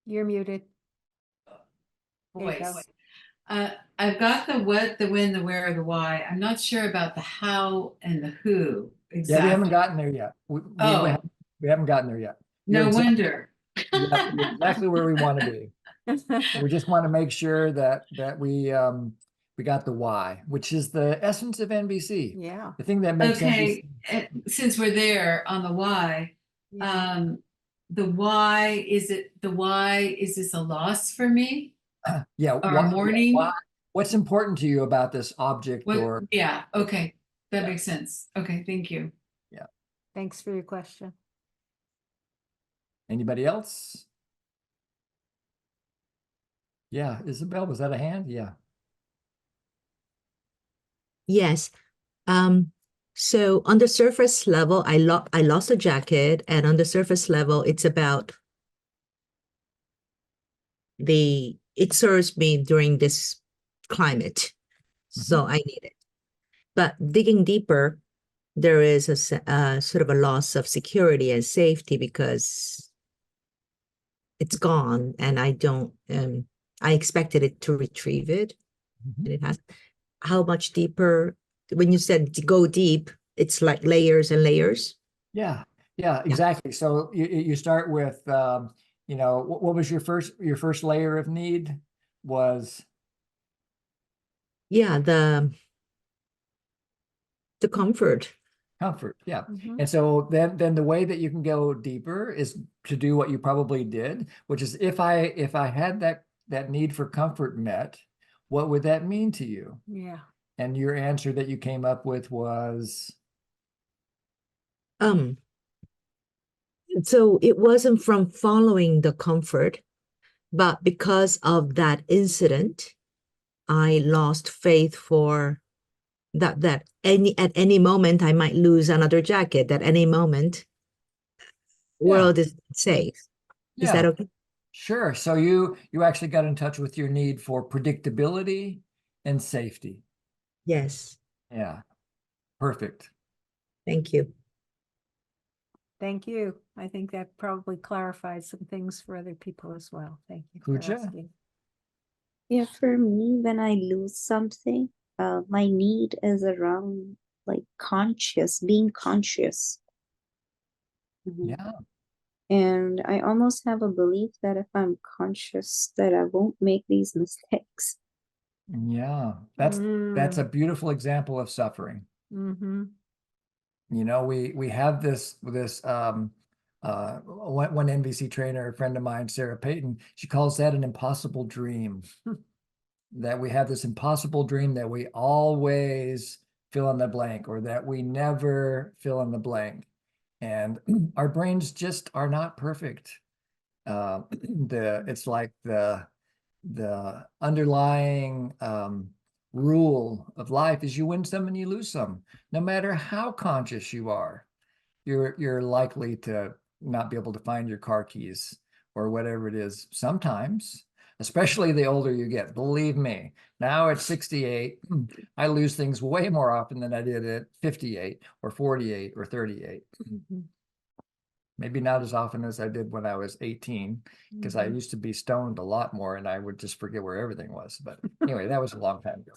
Speaker 2: You're muted. There you go.
Speaker 14: Voice. I've got the what, the when, the where, the why. I'm not sure about the how and the who exactly.
Speaker 3: Yeah, we haven't gotten there yet. We haven't gotten there yet.
Speaker 14: No wonder.
Speaker 3: You're exactly where we want to be. We just want to make sure that we got the why, which is the essence of NVC.
Speaker 2: Yeah.
Speaker 3: The thing that makes
Speaker 14: okay.
Speaker 3: NVC.
Speaker 14: Since we're there on the why, the why is this a loss for me?
Speaker 3: Yeah.
Speaker 14: Or mourning?
Speaker 3: What's important to you about this object?
Speaker 14: Yeah. Okay. That makes sense. Okay. Thank you.
Speaker 3: Yeah.
Speaker 2: Thanks for your question.
Speaker 3: Anybody else? Yeah, Isabel, was that a hand? Yeah.
Speaker 10: Yes. So on the surface level, I lost a jacket, and on the surface level, it's about it serves me during this climate. So I need it. But digging deeper, there is a sort of a loss of security and safety because it's gone, and I don't I expected it to retrieve it, and it has. How much deeper? When you said to go deep, it's like layers and layers.
Speaker 3: Yeah, exactly. So you start with you know, what was your first layer of need was?
Speaker 10: Yeah, the comfort.
Speaker 3: Comfort, yeah. And so then the way that you can go deeper is to do what you probably did, which is if I had that need for comfort met, what would that mean to you?
Speaker 2: Yeah.
Speaker 3: And your answer that you came up with was?
Speaker 10: So it wasn't from following the comfort, but because of that incident, I lost faith for that at any moment I might lose another jacket, at any moment world is safe. Is that okay?
Speaker 3: Sure. So you actually got in touch with your need for predictability and safety.
Speaker 10: Yes.
Speaker 3: Yeah. Perfect.
Speaker 10: Thank you.
Speaker 2: Thank you. I think that probably clarified some things for other people as well. Thank you for
Speaker 3: Pooja?
Speaker 2: asking.
Speaker 15: Yeah, for me, when I lose something, my need is around like being conscious.
Speaker 3: Yeah.
Speaker 15: And I almost have a belief that if I'm conscious, that I won't make these mistakes.
Speaker 3: Yeah. That's a beautiful example of suffering. You know, we have this one NVC trainer, a friend of mine, Sarah Payton, she calls that an impossible dream. That we have this impossible dream that we always fill in the blank, or that we never fill in the blank. And our brains just are not perfect. It's like the underlying rule of life is you win some and you lose some. No matter how conscious you are, you're likely to not be able to find your car keys or whatever it is sometimes, especially the older you get. Believe me, now at 68, I lose things way more often than I did at 58 or 48 or 38. Maybe not as often as I did when I was 18, because I used to be stoned a lot more and I would just forget where everything was. But anyway, that was a long time ago.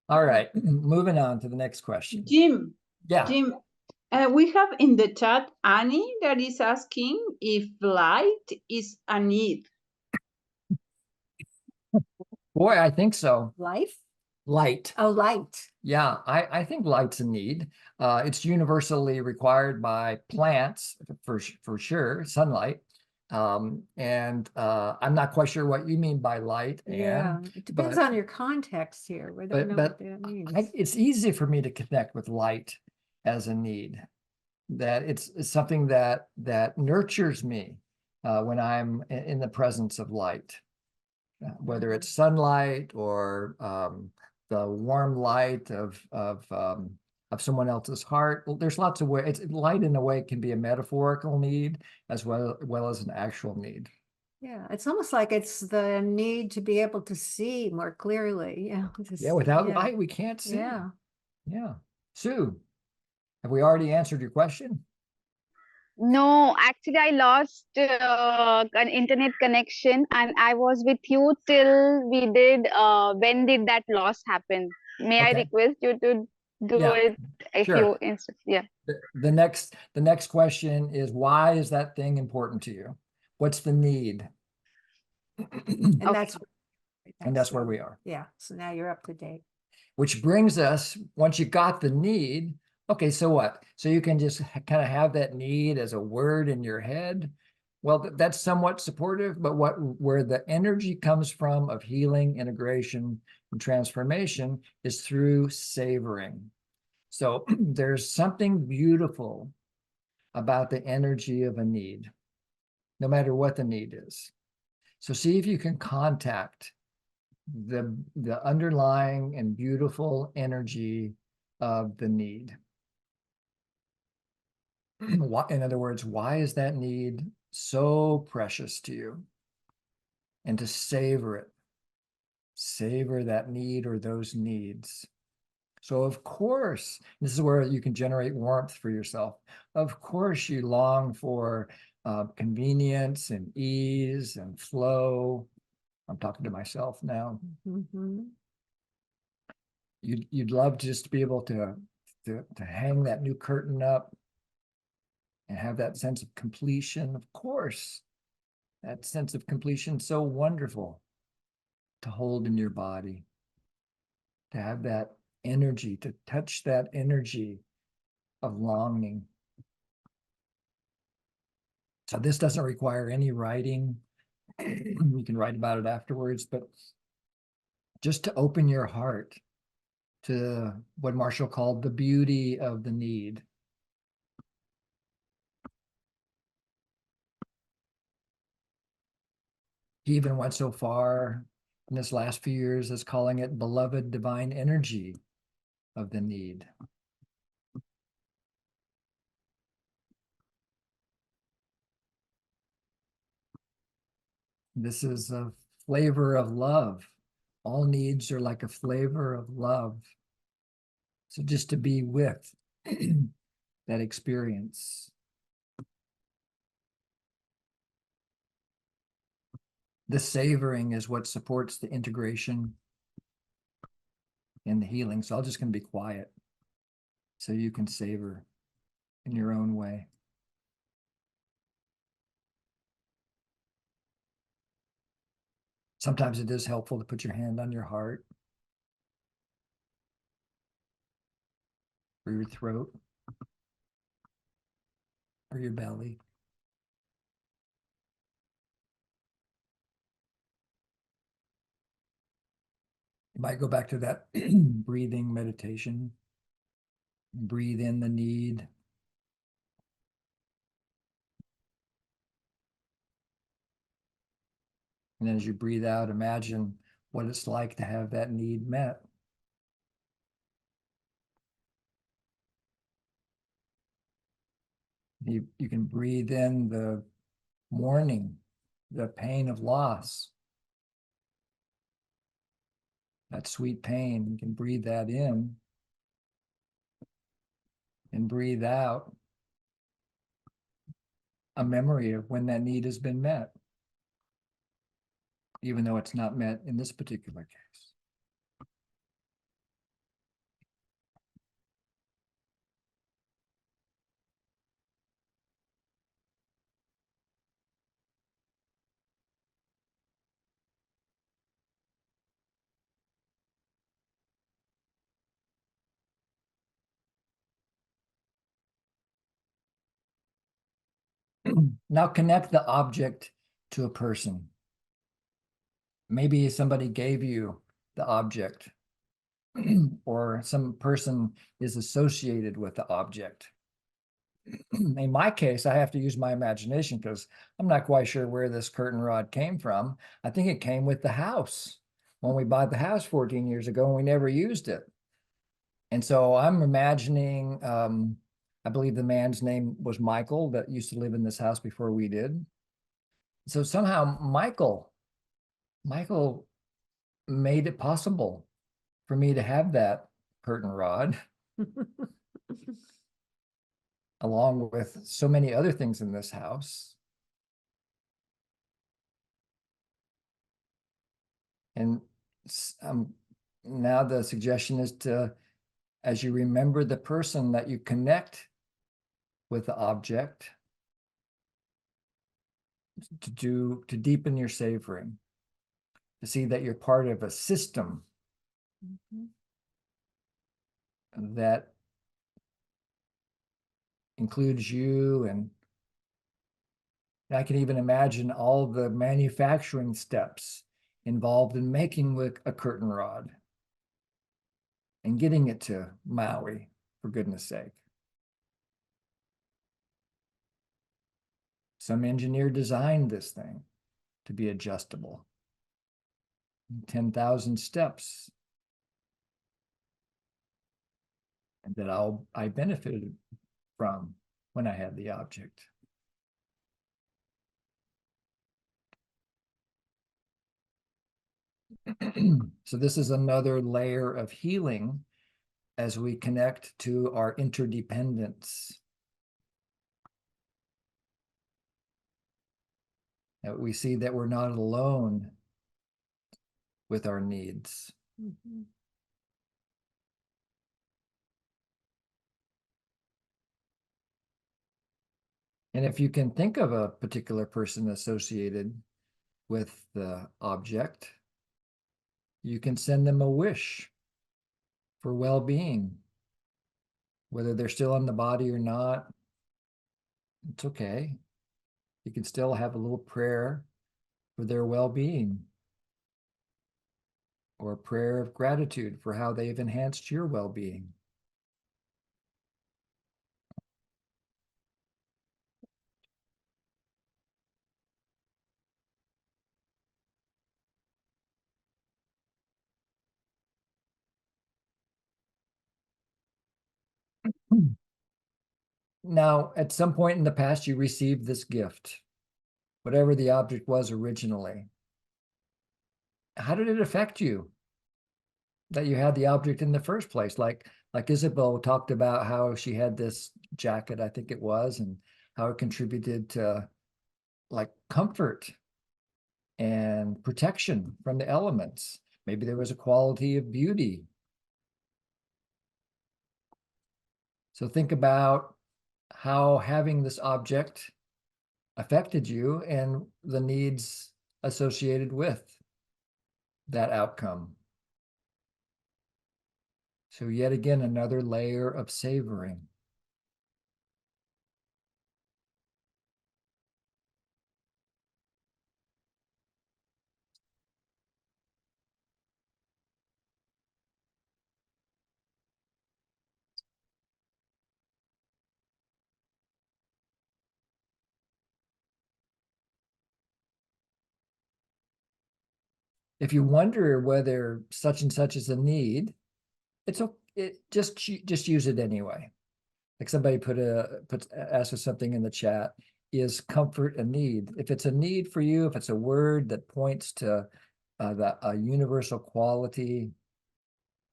Speaker 3: All right, moving on to the next question.
Speaker 1: Jim.
Speaker 3: Yeah.
Speaker 1: Jim, we have in the chat Annie that is asking if light is a need.
Speaker 3: Boy, I think so.
Speaker 2: Life?
Speaker 3: Light.
Speaker 2: Oh, light.
Speaker 3: Yeah, I think light's a need. It's universally required by plants for sure, sunlight. And I'm not quite sure what you mean by light.
Speaker 2: Yeah, it depends on your context here. We don't know what that means.
Speaker 3: It's easy for me to connect with light as a need. That it's something that nurtures me when I'm in the presence of light, whether it's sunlight or the warm light of someone else's heart. Well, there's lots of ways. Light in a way can be a metaphorical need as well as an actual need.
Speaker 2: Yeah, it's almost like it's the need to be able to see more clearly.
Speaker 3: Yeah, without light, we can't see.
Speaker 2: Yeah.
Speaker 3: Yeah. Sue, have we already answered your question?
Speaker 11: No, actually, I lost an internet connection, and I was with you till we did. When did that loss happen? May I request you to do it if you insist? Yeah.
Speaker 3: The next question is, why is that thing important to you? What's the need?
Speaker 2: And
Speaker 3: that's where we are.
Speaker 2: Yeah. So now you're up to date.
Speaker 3: Which brings us, once you got the need, okay, so what? So you can just kind of have that need as a word in your head. Well, that's somewhat supportive, but where the energy comes from of healing, integration, and transformation is through savoring. So there's something beautiful about the energy of a need, no matter what the need is. So see if you can contact the underlying and beautiful energy of the need. In other words, why is that need so precious to you? And to savor it. Savor that need or those needs. So of course, this is where you can generate warmth for yourself. Of course, you long for convenience and ease and flow. I'm talking to myself now.
Speaker 2: Mm-hmm.
Speaker 3: You'd love just to be able to hang that new curtain up and have that sense of completion. Of course, that sense of completion, so wonderful to hold in your body, to have that energy, to touch that energy of longing. So this doesn't require any writing. You can write about it afterwards, but just to open your heart to what Marshall called the beauty of the need. He even went so far in this last few years as calling it beloved divine energy of the need. This is a flavor of love. All needs are like a flavor of love. So just to be with that experience. The savoring is what supports the integration and the healing. So I'm just going to be quiet so you can savor in your own way. Sometimes it is helpful to put your hand on your heart or your throat or your belly. You might go back to that breathing meditation. Breathe in the need. And then as you breathe out, imagine what it's like to have that need met. You can breathe in the mourning, the pain of loss. That sweet pain, you can breathe that in and breathe out a memory of when that need has been met, even though it's not met in this particular case. Now connect the object to a person. Maybe somebody gave you the object or some person is associated with the object. In my case, I have to use my imagination because I'm not quite sure where this curtain rod came from. I think it came with the house when we bought the house 14 years ago and we never used it. And so I'm imagining, I believe the man's name was Michael that used to live in this house before we did. So somehow Michael made it possible for me to have that curtain rod along with so many other things in this house. And now the suggestion is to, as you remember the person, that you connect with the object to deepen your savoring, to see that you're part of a system that includes you. And I can even imagine all the manufacturing steps involved in making a curtain rod and getting it to Maui for goodness sake. Some engineer designed this thing to be adjustable. 10,000 steps. And that I benefited from when I had the object. So this is another layer of healing as we connect to our interdependence. That we see that we're not alone with our needs.
Speaker 2: Mhm.
Speaker 3: And if you can think of a particular person associated with the object, you can send them a wish for well-being. Whether they're still in the body or not, it's okay. You can still have a little prayer for their well-being, or a prayer of gratitude for how they've enhanced your well-being. Now, at some point in the past, you received this gift, whatever the object was originally. How did it affect you that you had the object in the first place? Like Isabel talked about how she had this jacket, I think it was, and how it contributed to like comfort and protection from the elements. Maybe there was a quality of beauty. So think about how having this object affected you and the needs associated with that outcome. So yet again, another layer of savoring. If you wonder whether such and such is a need, it's okay. Just use it anyway. Like somebody asked us something in the chat. Is comfort a need? If it's a need for you, if it's a word that points to a universal quality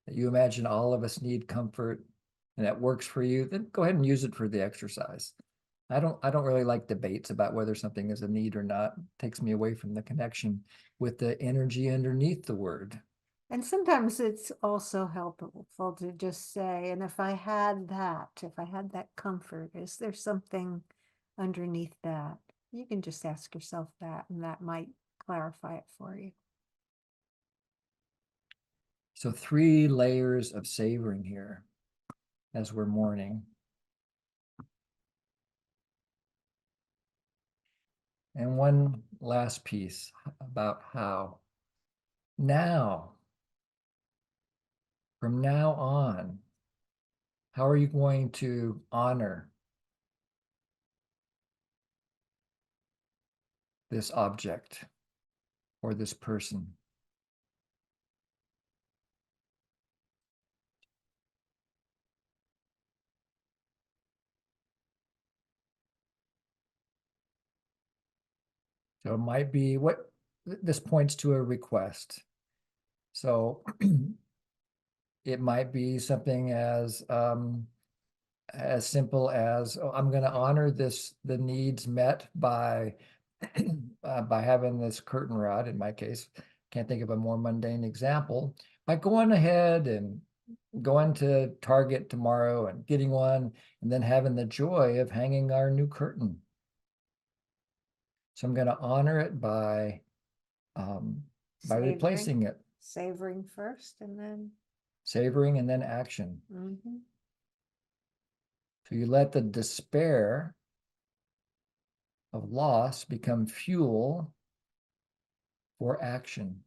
Speaker 3: that you imagine all of us need comfort, and that works for you, then go ahead and use it for the exercise. I don't really like debates about whether something is a need or not. It takes me away from the connection with the energy underneath the word.
Speaker 2: And sometimes it's also helpful to just say, and if I had that comfort, is there something underneath that? You can just ask yourself that, and that might clarify it for you.
Speaker 3: So 3 layers of savoring here as we're mourning. And one last piece about how now, from now on, how are you going to honor this object or this person? So it might be what this points to a request. So it might be something as simple as, oh, I'm going to honor the needs met by by having this curtain rod. In my case, can't think of a more mundane example. By going ahead and going to Target tomorrow and getting one, and then having the joy of hanging our new curtain. So I'm going to honor it by replacing it.
Speaker 2: Savoring first, and then
Speaker 3: Savoring and then action. So you let the despair of loss become fuel for action.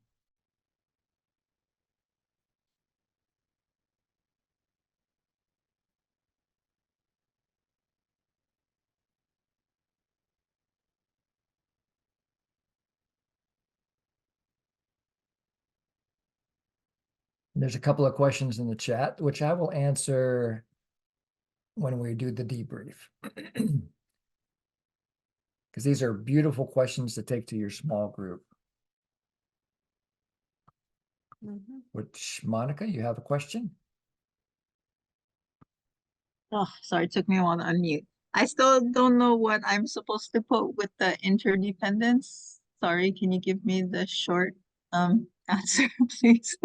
Speaker 3: There's a couple of questions in the chat, which I will answer when we do the debrief. Because these are beautiful questions to take to your small group. Which, Monica, you have a question?
Speaker 16: Oh, sorry, it took me a while to unmute. I still don't know what I'm supposed to put with the interdependence. Sorry, can you give me the short answer, please?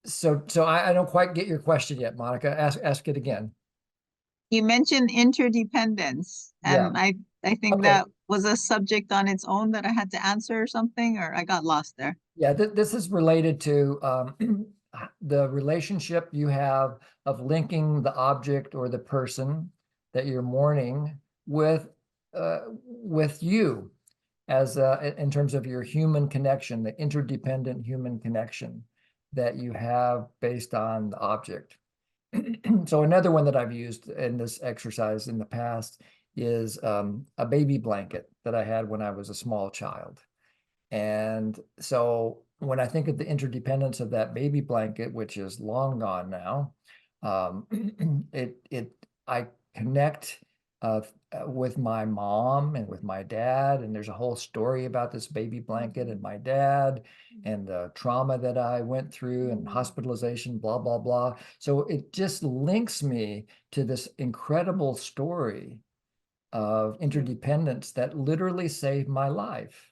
Speaker 3: So I don't quite get your question yet, Monica. Ask it again.
Speaker 16: You mentioned interdependence,
Speaker 3: Yeah.
Speaker 16: and I think
Speaker 3: Okay.
Speaker 16: that was a subject on its own that I had to answer or something, or I got lost there.
Speaker 3: Yeah, this is related to the relationship you have of linking the object or the person that you're mourning with you as in terms of your human connection, the interdependent human connection that you have based on the object. So another one that I've used in this exercise in the past is a baby blanket that I had when I was a small child. And so when I think of the interdependence of that baby blanket, which is long gone now, I connect with my mom and with my dad, and there's a whole story about this baby blanket and my dad and the trauma that I went through and hospitalization, blah, blah, blah. So it just links me to this incredible story of interdependence that literally saved my life.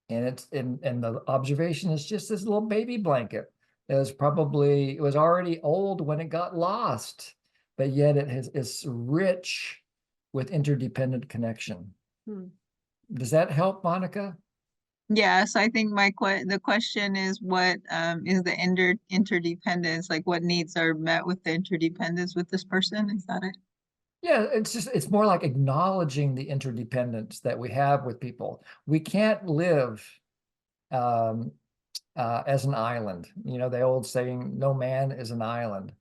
Speaker 3: And it's and the observation is just this little baby blanket. It was already old when it got lost, but yet it's rich with interdependent connection. Does that help, Monica?
Speaker 16: Yes, I think the question is what is the interdependence, like what needs are met with the interdependence with this person? Is that it?
Speaker 3: Yeah, it's more like acknowledging the interdependence that we have with people. We can't live as an island. You know, the old saying, no man is an island.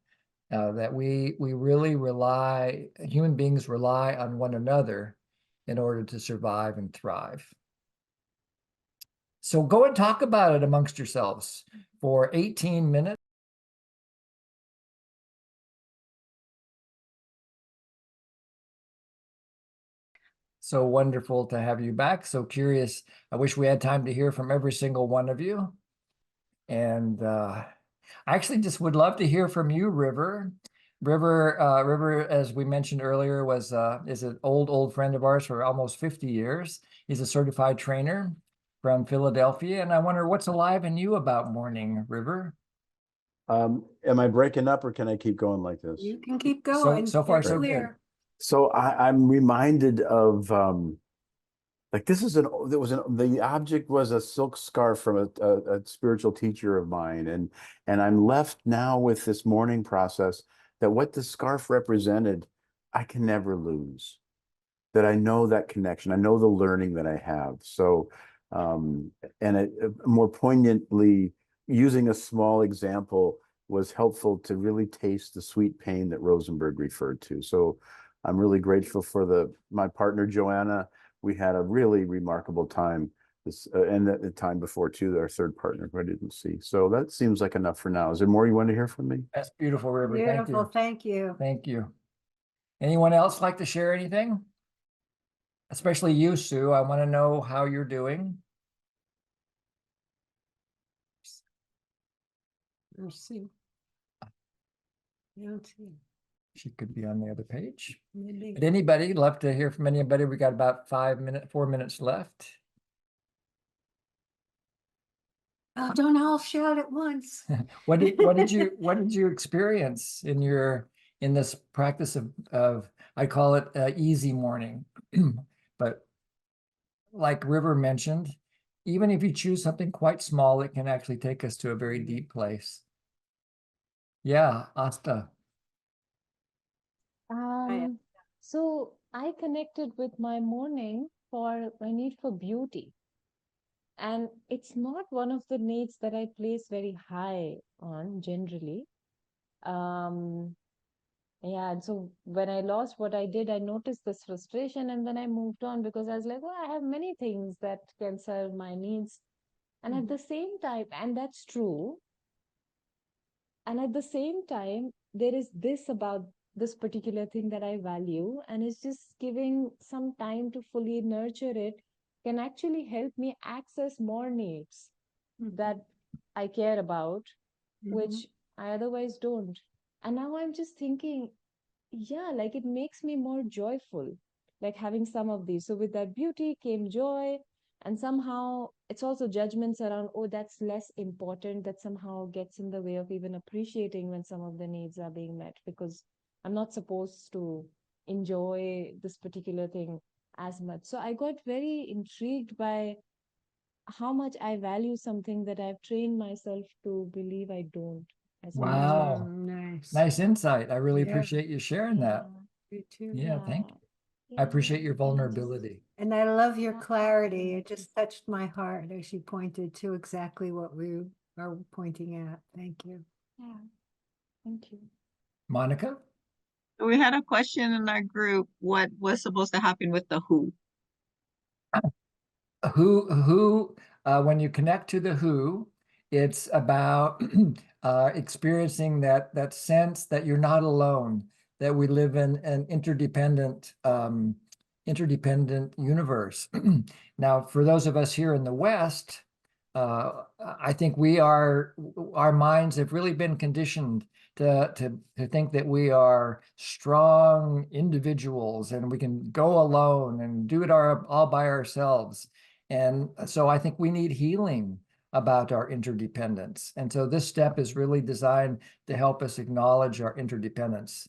Speaker 3: That we really rely, human beings rely on one another in order to survive and thrive. So go and talk about it amongst yourselves for 18 minutes. So wonderful to have you back. So curious. I wish we had time to hear from every single one of you. And I actually just would love to hear from you, River. River, as we mentioned earlier, is an old friend of ours for almost 50 years. He's a certified trainer from Philadelphia. And I wonder what's alive in you about mourning, River?
Speaker 17: Am I breaking up or can I keep going like this?
Speaker 2: You can keep going.
Speaker 3: So far,
Speaker 2: You're
Speaker 3: so
Speaker 2: clear.
Speaker 3: good.
Speaker 17: So I'm reminded of like the object was a silk scarf from a spiritual teacher of mine, and I'm left now with this mourning process that what the scarf represented, I can never lose. That I know that connection, I know the learning that I have. So more poignantly, using a small example was helpful to really taste the sweet pain that Rosenberg referred to. So I'm really grateful for my partner, Joanna. We had a really remarkable time and the time before too, our third partner who I didn't see. So that seems like enough for now. Is there more you want to hear from me?
Speaker 3: That's beautiful, River.
Speaker 2: Beautiful.
Speaker 3: Thank you.
Speaker 2: Thank you.
Speaker 3: Thank you. Anyone else like to share anything? Especially you, Sue. I want to know how you're doing.
Speaker 2: Let's see. I don't see.
Speaker 3: She could be on the other page.
Speaker 2: Maybe.
Speaker 3: But anybody, love to hear from anybody. We got about 4 minutes left.
Speaker 2: Oh, don't all shout at once.
Speaker 3: What did you experience in this practice of I call it easy mourning, but like River mentioned, even if you choose something quite small, it can actually take us to a very deep place. Yeah, Asta.
Speaker 18: So I connected with my mourning for my need for beauty. And it's not one of the needs that I place very high on generally. Yeah, and so when I lost what I did, I noticed this frustration and then I moved on because I was like, well, I have many things that can serve my needs. And at the same time, and that's true. And at the same time, there is this about this particular thing that I value, and it's just giving some time to fully nurture it can actually help me access more needs that I care about, which I otherwise don't. And now I'm just thinking, yeah, like it makes me more joyful, like having some of these. So with that beauty came joy, and somehow it's also judgments around, oh, that's less important, that somehow gets in the way of even appreciating when some of the needs are being met, because I'm not supposed to enjoy this particular thing as much. So I got very intrigued by how much I value something that I've trained myself to believe I don't as much.
Speaker 3: Wow.
Speaker 2: Nice.
Speaker 3: Nice insight. I really
Speaker 2: Yeah.
Speaker 3: appreciate you sharing that.
Speaker 2: You too.
Speaker 3: Yeah, thank
Speaker 18: Yeah.
Speaker 3: you. I appreciate your
Speaker 18: Yeah. And just
Speaker 3: vulnerability.
Speaker 2: And I love your clarity. It just touched my heart as you pointed to exactly what we are pointing at. Thank you.
Speaker 18: Yeah. Thank you.
Speaker 3: Monica?
Speaker 16: We had a question in our group, what was supposed to happen with the who?
Speaker 3: When you connect to the who, it's about experiencing that sense that you're not alone, that we live in an interdependent universe. Now, for those of us here in the West, I think our minds have really been conditioned to think that we are strong individuals and we can go alone and do it all by ourselves. And so I think we need healing about our interdependence. And so this step is really designed to help us acknowledge our interdependence.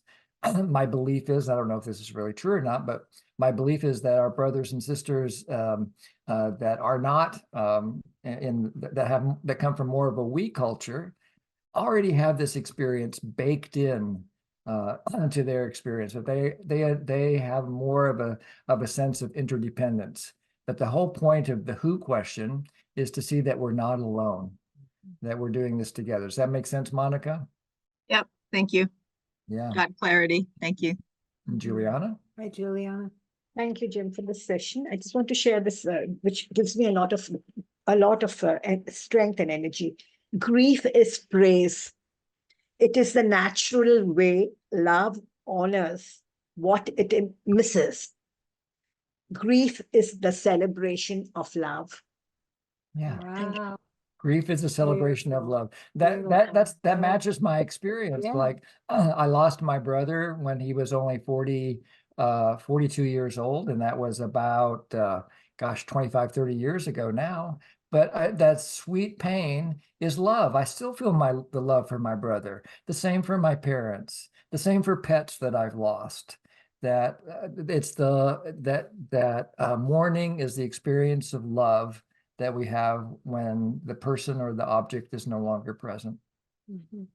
Speaker 3: My belief is, I don't know if this is really true or not, but my belief is that our brothers and sisters that are not that come from more of a we culture already have this experience baked in to their experience, but they have more of a sense of interdependence. But the whole point of the who question is to see that we're not alone, that we're doing this together. Does that make sense, Monica?
Speaker 16: Yep, thank you.
Speaker 3: Yeah.
Speaker 16: Got clarity. Thank you.
Speaker 3: And Juliana?
Speaker 2: Hi, Juliana.
Speaker 19: Thank you, Jim, for this session. I just want to share this, which gives me a lot of strength and energy. Grief is praise. It is the natural way love honors what it misses. Grief is the celebration of love.
Speaker 3: Yeah.
Speaker 2: Wow.
Speaker 3: Grief is a celebration of love. That matches my experience.
Speaker 2: Yeah.
Speaker 3: Like I lost my brother when he was only 42 years old, and that was about 25, 30 years ago now. But that sweet pain is love. I still feel the love for my brother. The same for my parents. The same for pets that I've lost. That mourning is the experience of love that we have when the person or the object is no longer present.
Speaker 2: Mhm.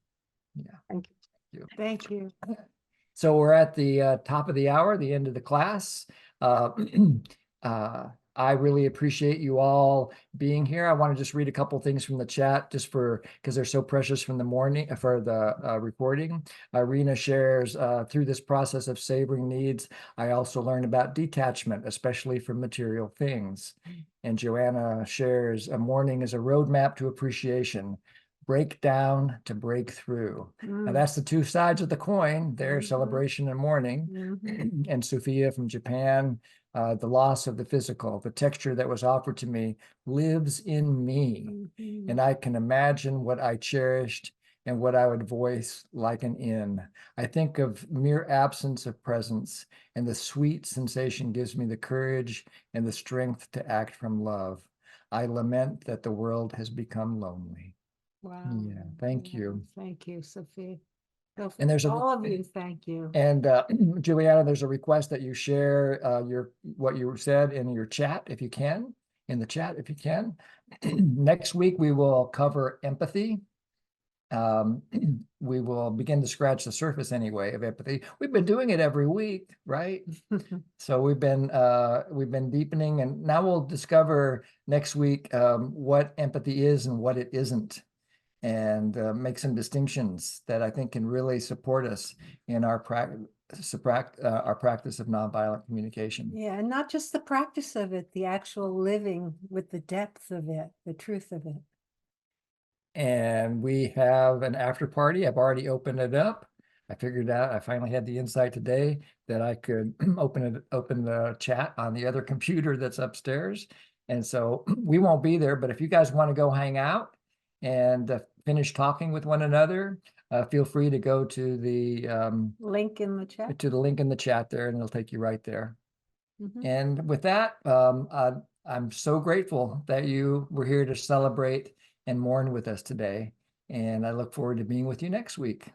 Speaker 3: Yeah.
Speaker 19: Thank
Speaker 3: you.
Speaker 2: Thank you.
Speaker 3: So we're at the top of the hour, the end of the class. I really appreciate you all being here. I want to just read a couple things from the chat just because they're so precious from the morning for the recording. Irina shares, through this process of savoring needs, I also learned about detachment, especially from material things. And Joanna shares, a mourning is a roadmap to appreciation. Break down to break through. Now that's the two sides of the coin there, celebration and mourning. And Sophia from Japan, the loss of the physical, the texture that was offered to me lives in me. And I can imagine what I cherished and what I would voice like an in. I think of mere absence of presence, and the sweet sensation gives me the courage and the strength to act from love. I lament that the world has become lonely.
Speaker 2: Wow.
Speaker 3: Yeah, thank you.
Speaker 2: Thank you, Sophie. So
Speaker 3: And there's
Speaker 2: all of you, thank you.
Speaker 3: And Juliana, there's a request that you share what you said in your chat, if you can, in the chat, if you can. Next week, we will cover empathy. We will begin to scratch the surface anyway of empathy. We've been doing it every week, right? So we've been deepening, and now we'll discover next week what empathy is and what it isn't, and make some distinctions that I think can really support us in our our practice of nonviolent communication.
Speaker 2: Yeah, and not just the practice of it, the actual living with the depth of it, the truth of it.
Speaker 3: And we have an after party. I've already opened it up. I figured out, I finally had the insight today that I could open the chat on the other computer that's upstairs. And so we won't be there, but if you guys want to go hang out and finish talking with one another, feel free to go to the
Speaker 2: link in the chat.
Speaker 3: To the link in the chat there, and it'll take you right there.
Speaker 2: Mhm.
Speaker 3: And with that, I'm so grateful that you were here to celebrate and mourn with us today. And I look forward to being with you next week.